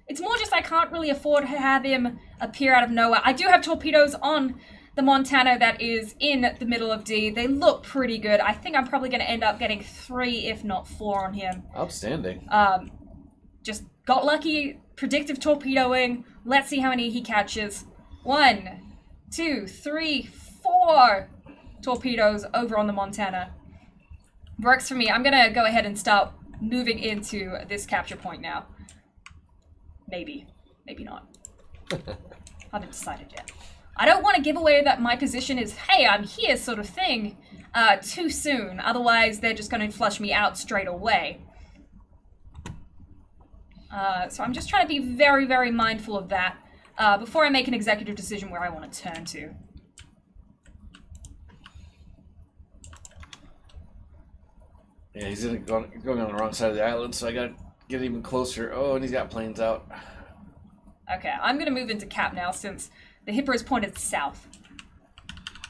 it's more just I can't really afford to have him appear out of nowhere. I do have torpedoes on the Montana that is in the middle of D. They look pretty good. I think I'm probably going to end up getting 3, if not 4 on him. Outstanding. just got lucky, predictive torpedoing. Let's see how many he catches. 1, 2, 3, 4 torpedoes over on the Montana. Works for me. I'm gonna go ahead and start moving into this capture point now. Maybe. Maybe not. Haven't decided yet. I don't want to give away that my position is, hey, I'm here sort of thing, too soon. Otherwise, they're just going to flush me out straight away. So I'm just trying to be very, very mindful of that before I make an executive decision where I want to turn to. Yeah, he's going on the wrong side of the island, so I got to get even closer. Oh, and he's got planes out. Okay, I'm going to move into cap now since the Hipper is pointed south.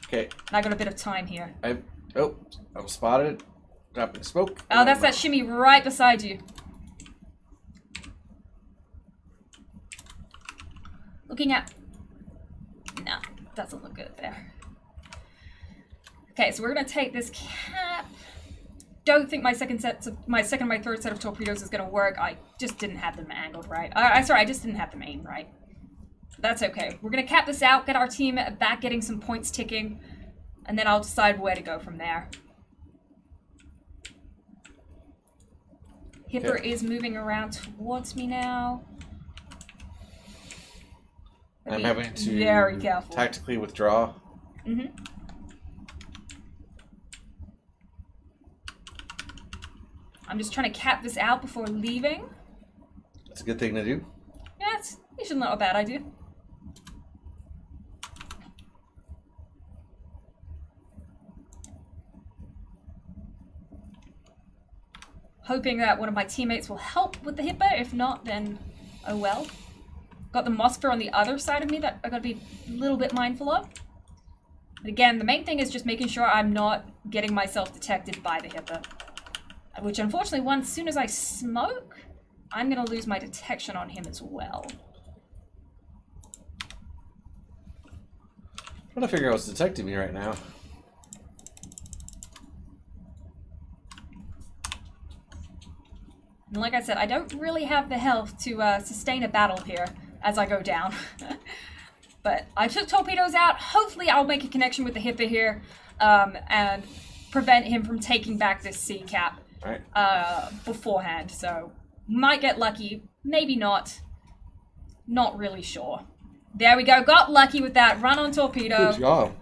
Okay. And I got a bit of time here. I'm spotted. Dropping smoke. Oh, that's that shimmy right beside you. Looking at... No, doesn't look good there. Okay, so we're going to take this cap. Don't think my second and my third set of torpedoes is going to work. I just didn't have them angled right. Sorry, I just didn't have them aimed right. That's okay. We're going to cap this out, get our team back getting some points ticking, and then I'll decide where to go from there. Hipper is moving around towards me now. I'm having to very careful. Tactically withdraw. Mm-hmm. I'm just trying to cap this out before leaving. That's a good thing to do. Yeah, it's usually not a bad idea. Hoping that one of my teammates will help with the Hippo. If not, then oh well. Got the Moskva on the other side of me that I gotta be a little bit mindful of. But again, the main thing is just making sure I'm not getting myself detected by the Hippo. Which, unfortunately, as soon as I smoke, I'm going to lose my detection on him as well. I'm trying to figure out what's detecting me right now. And like I said, I don't really have the health to sustain a battle here as I go down. But I took torpedoes out. Hopefully, I'll make a connection with the Hippo here and prevent him from taking back this sea cap. Right. Beforehand, so might get lucky, maybe not. Not really sure. There we go, got lucky with that run on torpedo. Good job.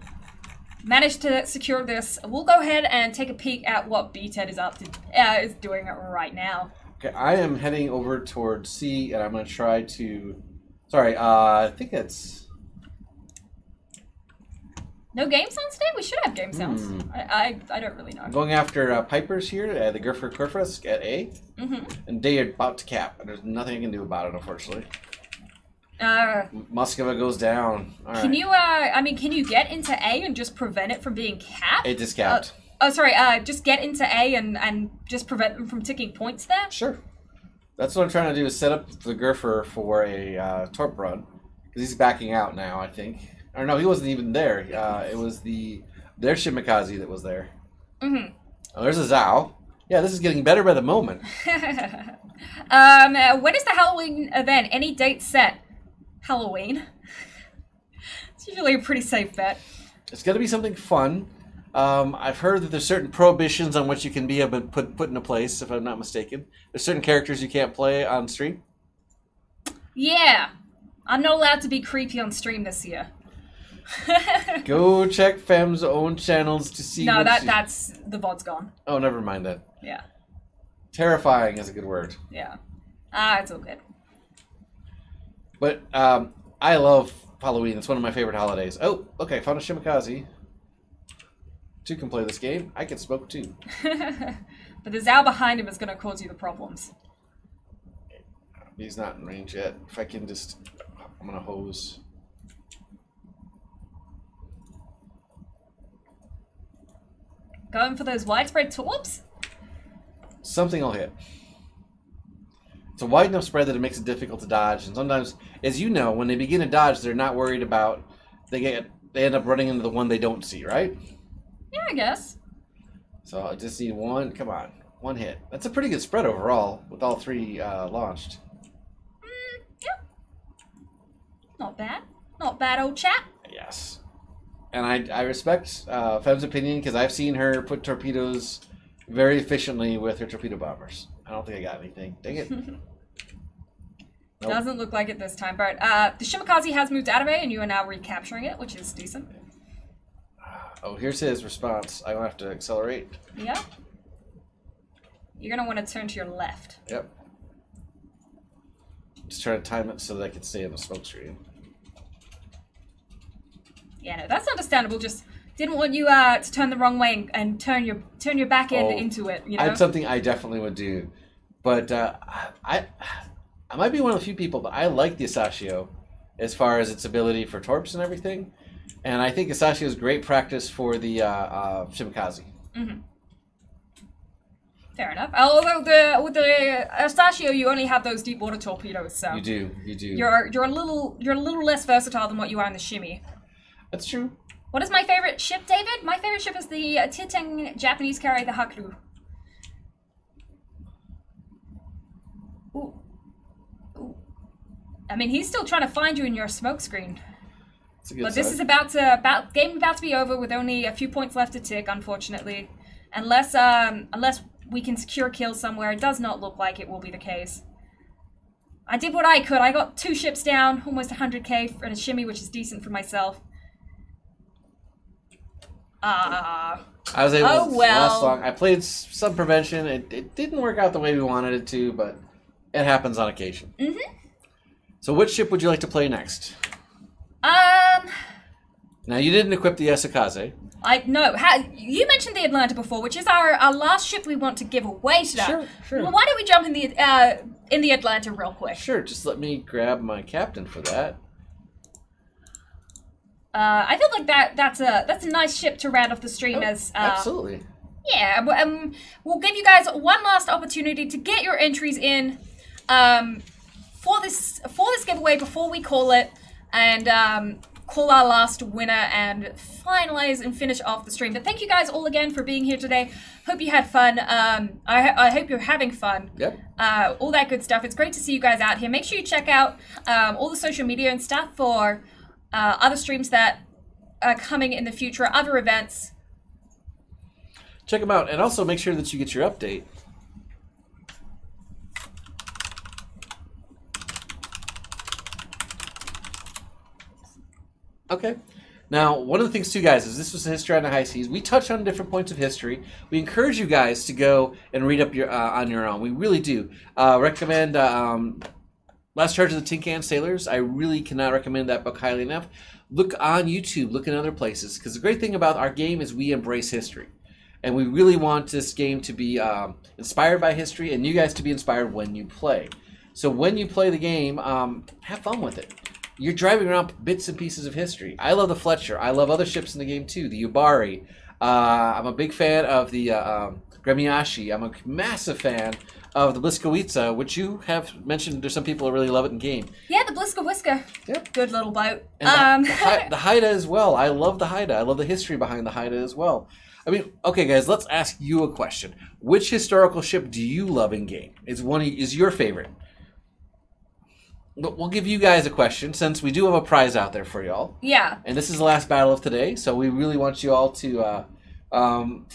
Managed to secure this. We'll go ahead and take a peek at what Bted is doing right now. Okay, I am heading over towards C, and I'm going to try to... Sorry, I think it's... No game sounds today? We should have game sounds. I don't really know. I'm going after Pipers here, the Griffer Kurfisk at A. And they are about to cap, and there's nothing I can do about it, unfortunately. Moskva goes down. All can right. you, I mean, can you get into A and just prevent it from being capped? It just capped. Just get into A and just prevent them from ticking points there? Sure. That's what I'm trying to do, is set up the Griffer for a torp run. Because he's backing out now, I think. Or no, he wasn't even there. It was their Shimikaze that was there. Oh, there's a Zhao. Yeah, this is getting better by the moment. When is the Halloween event? Any date set? Halloween? It's usually a pretty safe bet. It's going to be something fun. I've heard that there's certain prohibitions on what you can be put into place, if I'm not mistaken. There's certain characters you can't play on stream. Yeah. I'm not allowed to be creepy on stream this year. Go check Fem's own channels to see. No, that's the VOD's gone. Oh, never mind that. Yeah. Terrifying is a good word. Yeah. It's all good. But I love Halloween. It's one of my favorite holidays. Oh, okay, found a Shimikaze. Two can play this game. I can smoke too. But the Zhao behind him is going to cause you the problems. He's not in range yet. If I can just... I'm going to hose. Going for those widespread torps? Something will hit. It's a wide enough spread that it makes it difficult to dodge. And sometimes, as you know, when they begin to dodge, they're not worried about... They end up running into the one they don't see, right? Yeah, I guess. So I just need one... Come on. One hit. That's a pretty good spread overall, with all three launched. Not bad. Not bad, old chap. Yes. And I respect Fem's opinion because I've seen her put torpedoes very efficiently with her torpedo bombers. I don't think I got anything. Dang it. Nope. Doesn't look like it this time, but the Shimakaze has moved out of it, and you are now recapturing it, which is decent. Oh, here's his response. I don't have to accelerate. Yeah. You're going to want to turn to your left. Yep. Just trying to time it so that I can stay in the smoke screen. Yeah, no, that's understandable. Just didn't want you to turn the wrong way and turn your back end into it. You know, that's something I definitely would do. But I might be one of the few people, but I like the Asashio as far as its ability for torps and everything. And I think Asashio is great practice for the Shimakaze. Mm-hmm. Fair enough. Although with the Asashio, you only have those deep water torpedoes, so you do. You're a little less versatile than what you are in the Shimi. That's true. What is my favorite ship, David? My favorite ship is the Titeng Japanese carrier, the Haku. Ooh. Ooh. I mean, he's still trying to find you in your smoke screen. But this is game about to be over with only a few points left to tick, unfortunately. Unless we can secure kills somewhere, it does not look like it will be the case. I did what I could. I got 2 ships down, almost 100k for a shimmy, which is decent for myself. I was able to last long. I played some prevention. It didn't work out the way we wanted it to, but it happens on occasion. Mm-hmm. So which ship would you like to play next? Now, you didn't equip the Asakaze. No. You mentioned the Atlanta before, which is our last ship we want to give away today. Sure. Well, why don't we jump in the Atlanta real quick? Sure, just let me grab my captain for that. I feel like that's a nice ship to round off the stream as... absolutely. Yeah, we'll give you guys one last opportunity to get your entries in for this giveaway before we call it, and call our last winner and finalize and finish off the stream. But thank you guys all again for being here today. Hope you had fun. I hope you're having fun. Yep. All that good stuff. It's great to see you guys out here. Make sure you check out all the social media and stuff for other streams that are coming in the future, other events. Check them out, and also make sure that you get your update. Okay. Now, one of the things, too, guys, is this was History on the High Seas. We touch on different points of history. We encourage you guys to go and read up on your own. We really do. Recommend Last Charge of the Tin Can Sailors. I really cannot recommend that book highly enough. Look on YouTube. Look in other places. Because the great thing about our game is we embrace history. And we really want this game to be inspired by history and you guys to be inspired when you play. So when you play the game, have fun with it. You're driving around bits and pieces of history. I love the Fletcher. I love other ships in the game too. The Yubari. I'm a big fan of the Gremiashi. I'm a massive fan of the Bliskowitza, which you have mentioned. There's some people who really love it in game. Yeah, the Bliskowiska. Yep. Good little boat. And the Haida as well. I love the Haida. I love the history behind the Haida as well. I mean, okay, guys, let's ask you a question. Which historical ship do you love in game? Is your favorite? But we'll give you guys a question since we do have a prize out there for y'all. Yeah. And this is the last battle of today, so we really want you all to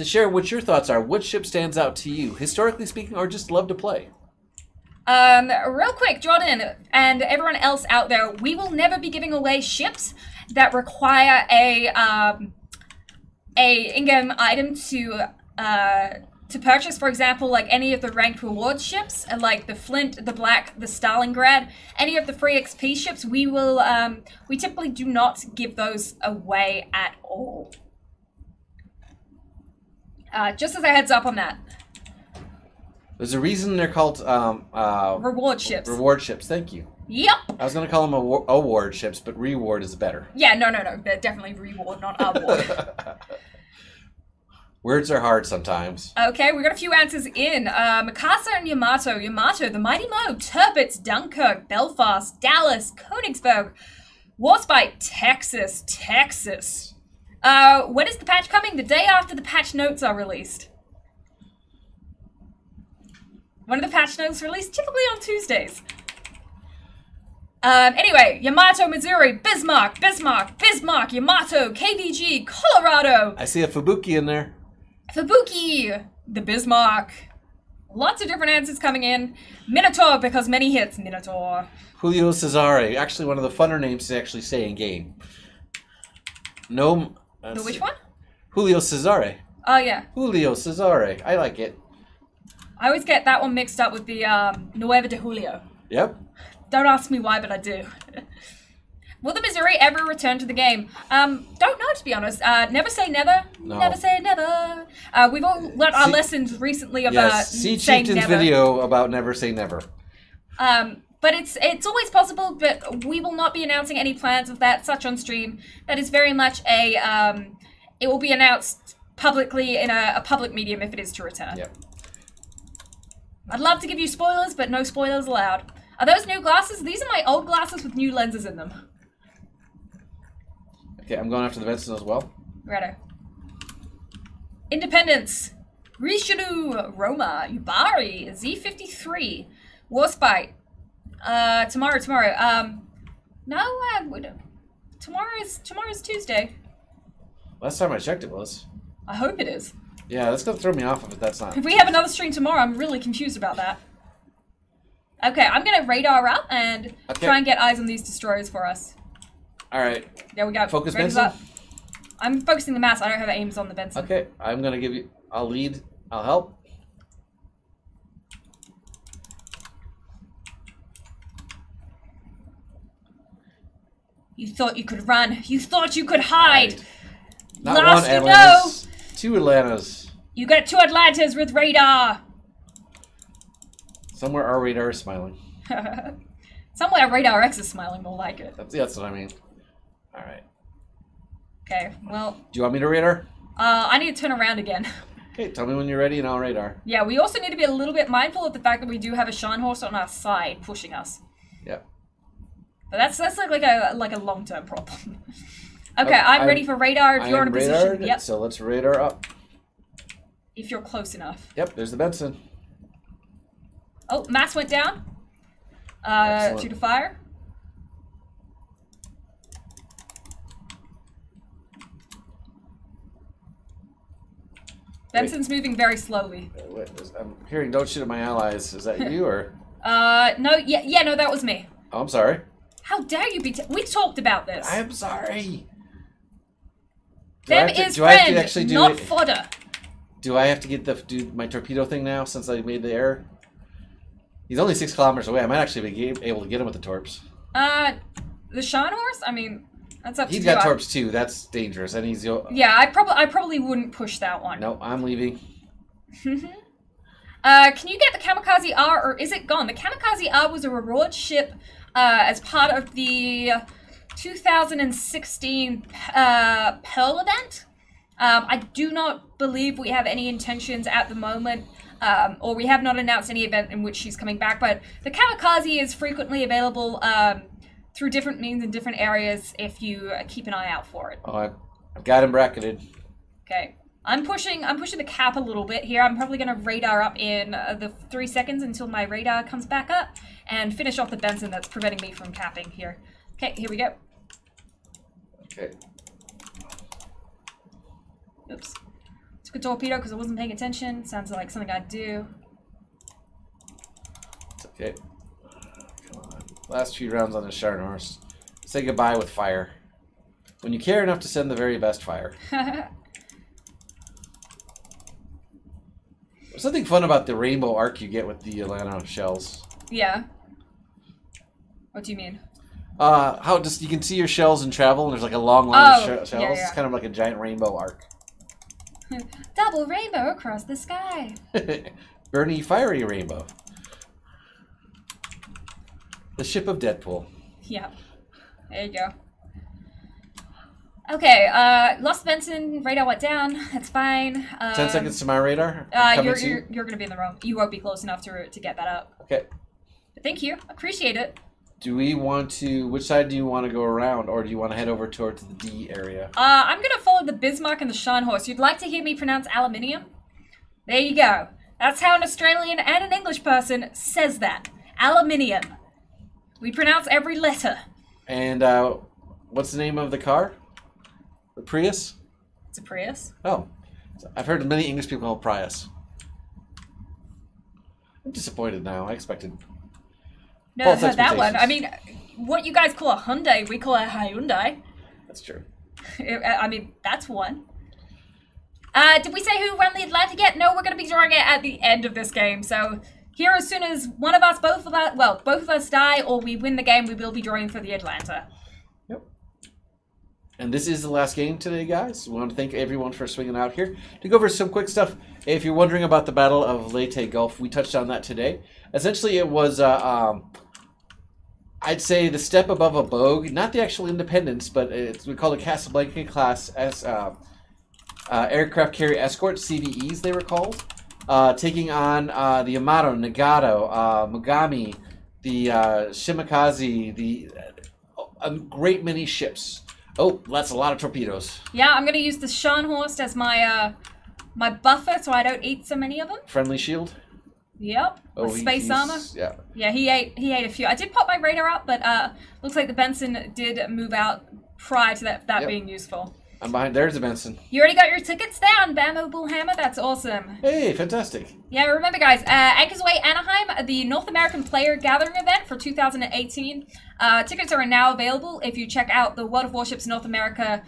share what your thoughts are. What ship stands out to you, historically speaking, or just love to play? Real quick, Jordan and everyone else out there, we will never be giving away ships that require a in-game item to purchase. For example, like any of the ranked reward ships, like the Flint, the Black, the Stalingrad, any of the free XP ships, we will we typically do not give those away at all. Just as a heads up on that. There's a reason they're called reward ships. Reward ships. Thank you. Yep. I was going to call them award ships, but reward is better. Yeah, no. They're definitely reward, not award. Words are hard sometimes. Okay, we got a few answers in. Mikasa and Yamato. Yamato, the Mighty Mo, Tirpitz, Dunkirk, Belfast, Dallas, Königsberg, Warspite, Texas. When is the patch coming? The day after the patch notes are released. When are the patch notes released? Typically on Tuesdays. Anyway, Yamato, Missouri, Bismarck, Yamato, KVG, Colorado. I see a Fubuki in there. Fubuki, the Bismarck. Lots of different answers coming in. Minotaur, because many hits. Minotaur. Julio Cesare. Actually, one of the funner names to actually say in game. No. Which one? Julio Cesare. Oh, yeah. Julio Cesare. I like it. I always get that one mixed up with the Nueva de Julio. Yep. Don't ask me why, but I do. Will the Missouri ever return to the game? Don't know, to be honest. Never say never. No. Never say never. We've all learned our lessons recently of see saying Chieftain's never. video about never say never. But it's always possible, but we will not be announcing any plans of that such on stream. That is very much a, it will be announced publicly in a public medium if it is to return. Yep. I'd love to give you spoilers, but no spoilers allowed. Are those new glasses? These are my old glasses with new lenses in them. Okay, I'm going after the Benson as well. Righto. Independence. Richelieu. Roma. Yubari. Z53. Warspite. Tomorrow. No, I would. Tomorrow's Tuesday. Last time I checked it was. I hope it is. Yeah, that's gonna throw me off if that's not. If we have another stream tomorrow, I'm really confused about that. Okay, I'm gonna radar up and try and get eyes on these destroyers for us. Alright. There we go. Focus Raiders Benson? up. I'm focusing the mass. I don't have aims on the Benson. Okay, I'm gonna give you. I'll lead. I'll help. You thought you could run. You thought you could hide. Right. Not Last one you Atlantis, two Atlantas. You got 2 Atlantas with radar. Somewhere our radar is smiling. Somewhere Radar X is smiling more like it. That's what I mean. Alright. Okay, well. Do you want me to radar? I need to turn around again. Okay, tell me when you're ready and I'll radar. Yeah, we also need to be a little bit mindful of the fact that we do have a Shan horse on our side pushing us. Yep. But that's like a long-term problem. Okay, I'm ready for radar if you're in a position. Yep. So let's radar up. If you're close enough. Yep, there's the Benson. Oh, mass went down. Due to fire. Benson's moving very slowly. I'm hearing "Don't shoot at my allies." Is that you or? No, yeah, no, that was me. Oh, I'm sorry. How dare you be? We talked about this. I'm sorry. Them is friend, not fodder. Do I have to do my torpedo thing now since I made the error? He's only 6 kilometers away. I might actually be able to get him with the torps. The Shan horse? I mean, that's up to you. He's got torps too. That's dangerous. And he's yeah. I probably wouldn't push that one. No, I'm leaving. Can you get the Kamikaze R, or is it gone? The Kamikaze R was a reward ship as part of the 2016 Pearl event. I do not believe we have any intentions at the moment, or we have not announced any event in which she's coming back, but the Kamikaze is frequently available through different means in different areas if you keep an eye out for it. Oh, I've got him bracketed. Okay. I'm pushing the cap a little bit here. I'm probably going to radar up in the 3 seconds until my radar comes back up and finish off the Benson that's preventing me from capping here. Okay, here we go. Okay. Oops. Took a torpedo because I wasn't paying attention. Sounds like something I'd do. It's okay. Come on. Last few rounds on the Sharn horse. Say goodbye with fire. When you care enough to send the very best fire. There's something fun about the rainbow arc you get with the Atlanta shells. Yeah. What do you mean? How just you can see your shells in travel, and there's like a long line of shells. Yeah. It's kind of like a giant rainbow arc. Double rainbow across the sky. Bernie fiery rainbow. The ship of Deadpool. Yeah. There you go. Okay, lost Benson, radar went down, that's fine. 10 seconds to my radar. You're gonna be in the room. You won't be close enough to get that up. Okay. But thank you, appreciate it. Do we want to, which side do you want to go around, or do you want to head over towards the D area? I'm gonna follow the Bismarck and the Shan horse. You'd like to hear me pronounce aluminium? There you go. That's how an Australian and an English person says that. Aluminium. We pronounce every letter. And what's the name of the car? The Prius? It's a Prius. Oh. I've heard many English people call it Prius. I'm disappointed now. I expected... No, I've heard that one. I mean, what you guys call a Hyundai, we call a Hyundai. That's true. I mean, that's one. Did we say who won the Atlantic yet? No, we're going to be drawing it at the end of this game. So here, as soon as one of us, both of us die or we win the game, we will be drawing for the Atlanta. Yep. And this is the last game today, guys. We want to thank everyone for swinging out here. To go over some quick stuff, if you're wondering about the Battle of Leyte Gulf, we touched on that today. Essentially, it was, I'd say, the step above a Bogue. Not the actual Independence, but we call it Casablanca-class as aircraft carrier escorts, CVEs they were called. Taking on the Yamato, Nagato, Megami, the Shimakaze, a great many ships. Oh, that's a lot of torpedoes. Yeah, I'm going to use the Scharnhorst as my my buffer so I don't eat so many of them. Friendly shield? Yep. Oh, space armor. Yeah. Yeah, he ate a few. I did pop my radar up, but looks like the Benson did move out prior to that being useful. I'm behind. There's the Benson. You already got your tickets down, Bammo Bullhammer. That's awesome. Hey, fantastic. Yeah, remember, guys, Anchors Way Anaheim, the North American Player Gathering event for 2018. Tickets are now available. If you check out the World of Warships North America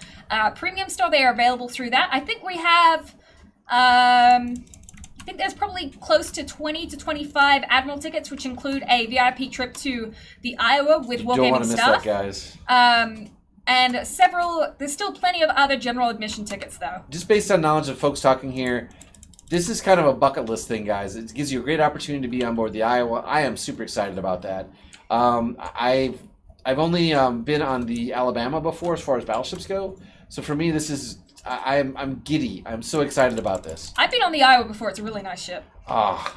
premium store, they are available through that. I think we have... I think there's probably close to 20 to 25 Admiral tickets, which include a VIP trip to the Iowa with Wargaming staff. Don't want to miss that, guys. And there's still plenty of other general admission tickets, though. Just based on knowledge of folks talking here, this is kind of a bucket list thing, guys. It gives you a great opportunity to be on board the Iowa. I am super excited about that. I've only been on the Alabama before as far as battleships go. So for me, this is... I'm giddy. I'm so excited about this. I've been on the Iowa before. It's a really nice ship. Ah,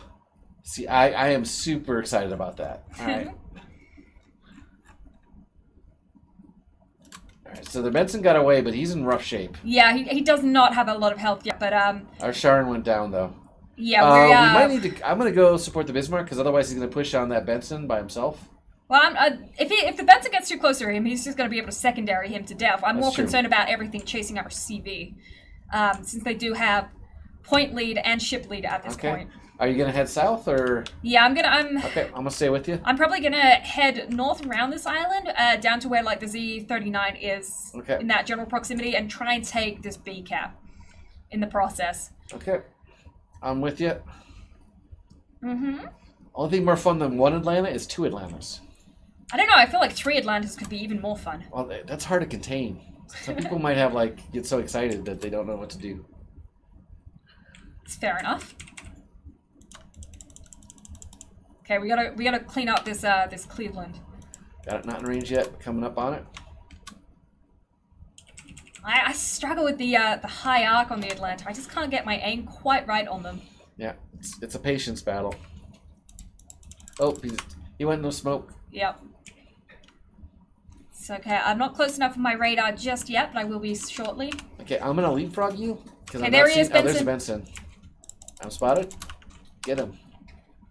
see, I am super excited about that. All right. All right. So the Benson got away, but he's in rough shape. Yeah, he does not have a lot of health yet. But our Sharon went down though. Yeah, we might need to. I'm gonna go support the Bismarck because otherwise he's gonna push on that Benson by himself. Well, if the Benson gets too close to him, he's just going to be able to secondary him to death. I'm more concerned about everything chasing our CV, since they do have point lead and ship lead at this point. Are you going to head south or? Yeah, Okay, I'm going to stay with you. I'm probably going to head north around this island, down to where like the Z-39 is in that general proximity, and try and take this B cap in the process. Okay, I'm with you. Mm-hmm. Only thing more fun than one Atlanta is two Atlantas. I don't know. I feel like 3 Atlantas could be even more fun. Well, that's hard to contain. Some people might have get so excited that they don't know what to do. It's fair enough. Okay, we gotta clean up this this Cleveland. Got it not in range yet. Coming up on it. I struggle with the high arc on the Atlanta. I just can't get my aim quite right on them. Yeah, it's a patience battle. Oh, he went no smoke. Yep. It's okay. I'm not close enough with my radar just yet, but I will be shortly. Okay, I'm gonna leapfrog you. Okay, there he is, Benson. Oh, there's a Benson. I'm spotted. Get him.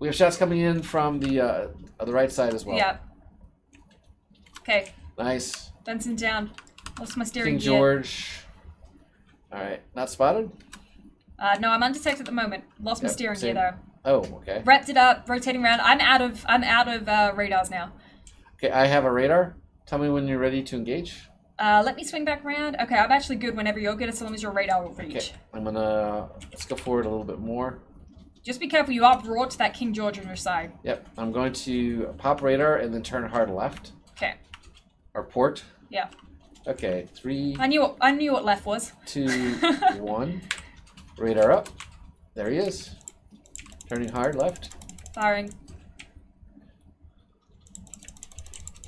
We have shots coming in from the right side as well. Yep. Okay. Nice. Benson down. Lost my steering King George. All right, not spotted. No, I'm undetected at the moment. Lost my steering gear though. Oh, okay. Wrapped it up, rotating around. I'm out of radars now. Okay, I have a radar. Tell me when you're ready to engage. Let me swing back around. Okay, I'm actually good whenever you're good, as long as your radar will reach. Okay, let's go forward a little bit more. Just be careful, you are brought to that King George on your side. Yep, I'm going to pop radar and then turn hard left. Okay. Or port. Yeah. Okay, 3. I knew what left was. 2, 1. Radar up. There he is. Turning hard left. Firing.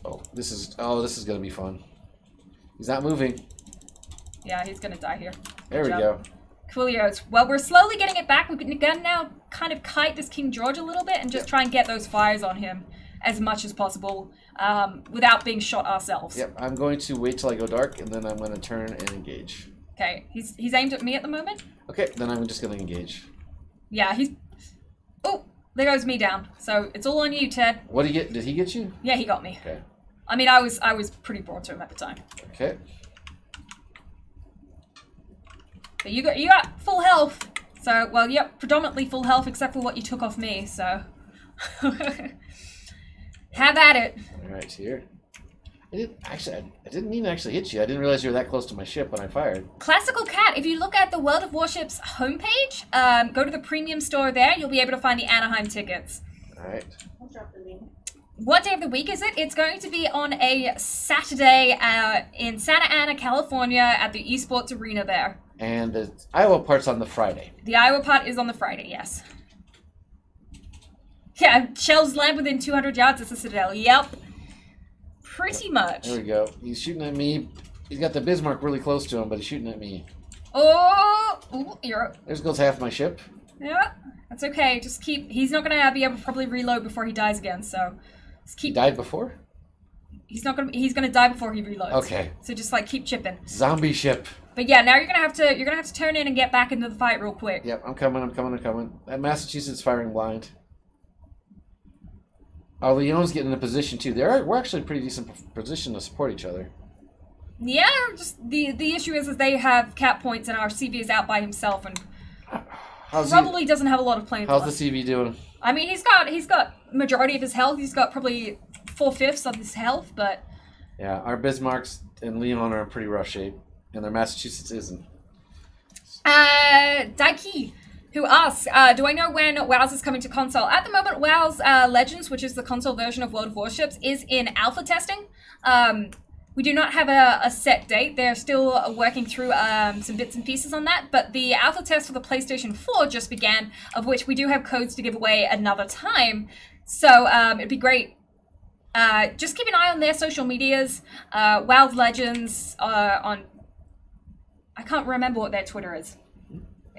Oh, this is gonna be fun. He's not moving. Yeah, he's gonna die here. There we go. Coolios. Well, we're slowly getting it back. We're gonna now kind of kite this King George a little bit and just try and get those fires on him as much as possible, without being shot ourselves. Yep, I'm going to wait till I go dark and then I'm gonna turn and engage. Okay, he's aimed at me at the moment. Okay, then I'm just gonna engage. Yeah, he's... Oh! there goes me down. So it's all on you, Ted. What did he get? Did he get you? Yeah, he got me. Okay. I mean, I was pretty broad to him at the time. Okay. But you got full health. So, well, yep, predominantly full health except for what you took off me, so. Have at it. Alright, here. I didn't mean to actually hit you. I didn't realize you were that close to my ship when I fired. Classical Cat, if you look at the World of Warships homepage, go to the premium store there, you'll be able to find the Anaheim tickets. Alright. I'll drop the link. What day of the week is it? It's going to be on a Saturday in Santa Ana, California at the Esports Arena there. And the Iowa part's on the Friday. The Iowa part is on the Friday, yes. Yeah, shells land within 200 yards of the Citadel. Yep. Pretty much. There we go. He's shooting at me. He's got the Bismarck really close to him, but he's shooting at me. Oh! Ooh, you're up. There goes half my ship. Yeah, that's okay. Just keep... He's not going to be able to probably reload before he dies again, so... Just keep... He died before? He's not going to... He's going to die before he reloads. Okay. So just, like, keep chipping. Zombie ship. But yeah, now you're gonna have to turn in and get back into the fight real quick. Yep, I'm coming. That Massachusetts firing blind. Oh, Leon's getting in a position too. We're actually in a pretty decent position to support each other. Yeah, just the issue is they have cap points and our CV is out by himself and probably doesn't have a lot of playing. How's the CV doing? I mean, he's got majority of his health. He's got probably 4/5 of his health, but yeah, our Bismarcks and Leon are in pretty rough shape. And their Massachusetts isn't. Daiki, who asks, do I know when WoW's is coming to console? At the moment, WoW's Legends, which is the console version of World of Warships, is in alpha testing. We do not have a set date. They're still working through some bits and pieces on that, but the alpha test for the PlayStation 4 just began, of which we do have codes to give away another time. So it'd be great. Just keep an eye on their social medias. WoW's Legends on... I can't remember what their Twitter is.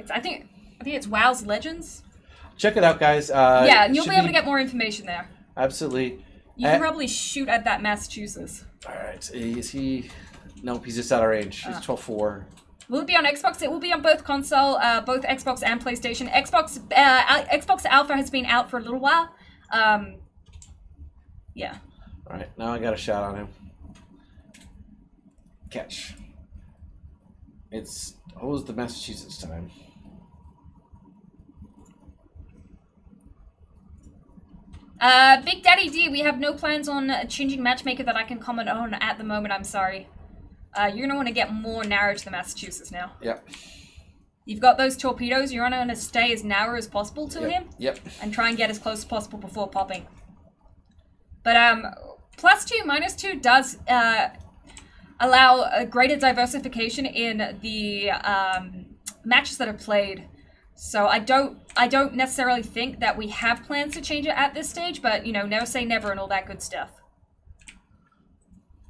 I think it's WoW's Legends. Check it out, guys. Yeah, and you'll be able to get more information there. Absolutely. You can probably shoot at that Massachusetts. All right. Is he? Nope, he's just out of range. He's 12-4. Will it be on Xbox? It will be on both console, both Xbox and PlayStation. Xbox Alpha has been out for a little while. Yeah. All right, now I got a shot on him. Catch. It's always the Massachusetts time. Big Daddy D, we have no plans on changing matchmaker that I can comment on at the moment, I'm sorry. You're going to want to get more narrow to the Massachusetts now. Yep. You've got those torpedoes, you're going to stay as narrow as possible to him. Yep. And try and get as close as possible before popping. But, +2, -2 does, allow a greater diversification in the matches that are played. So I don't necessarily think that we have plans to change it at this stage, but you know, never say never and all that good stuff.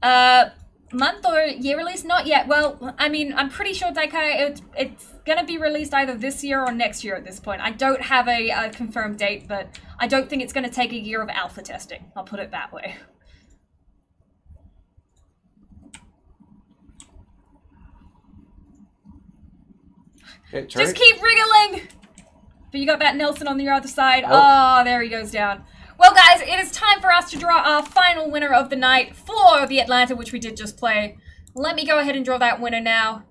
Month or year release? Not yet. Well, I mean, I'm pretty sure Daikai, it's gonna be released either this year or next year at this point. I don't have a confirmed date, but I don't think it's gonna take a year of alpha testing. I'll put it that way. Okay, just keep wriggling! But you got that Nelson on the other side. Oh, there he goes down. Well, guys, it is time for us to draw our final winner of the night for the Atlanta, which we did just play. Let me go ahead and draw that winner now.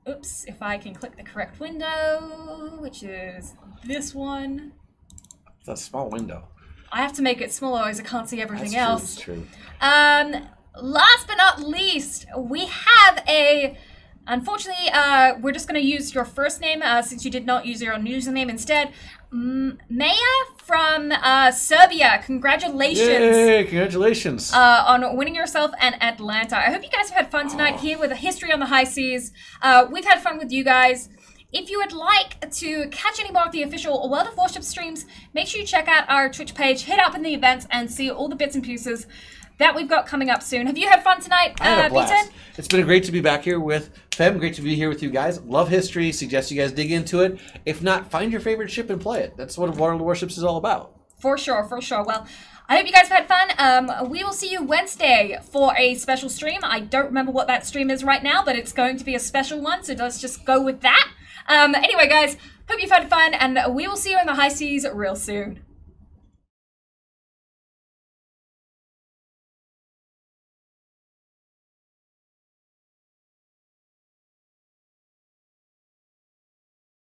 Oops, if I can click the correct window, which is this one. It's a small window. I have to make it smaller as I can't see everything else. That's true. Last but not least, we have a... Unfortunately, we're just going to use your first name since you did not use your username instead. Maya from Serbia. Congratulations. Yay, congratulations. On winning yourself an Atlanta. I hope you guys have had fun tonight here with a history on the high seas. We've had fun with you guys. If you would like to catch any more of the official World of Warships streams, make sure you check out our Twitch page, hit up in the events, and see all the bits and pieces that we've got coming up soon. Have you had fun tonight, I had a blast. Bted? It's been great to be back here with Fem. Great to be here with you guys. Love history. Suggest you guys dig into it. If not, find your favorite ship and play it. That's what World of Warships is all about. For sure, for sure. Well, I hope you guys have had fun. We will see you Wednesday for a special stream. I don't remember what that stream is right now, but it's going to be a special one, so let's just go with that. Anyway, guys, hope you've had fun, and we will see you in the high seas real soon.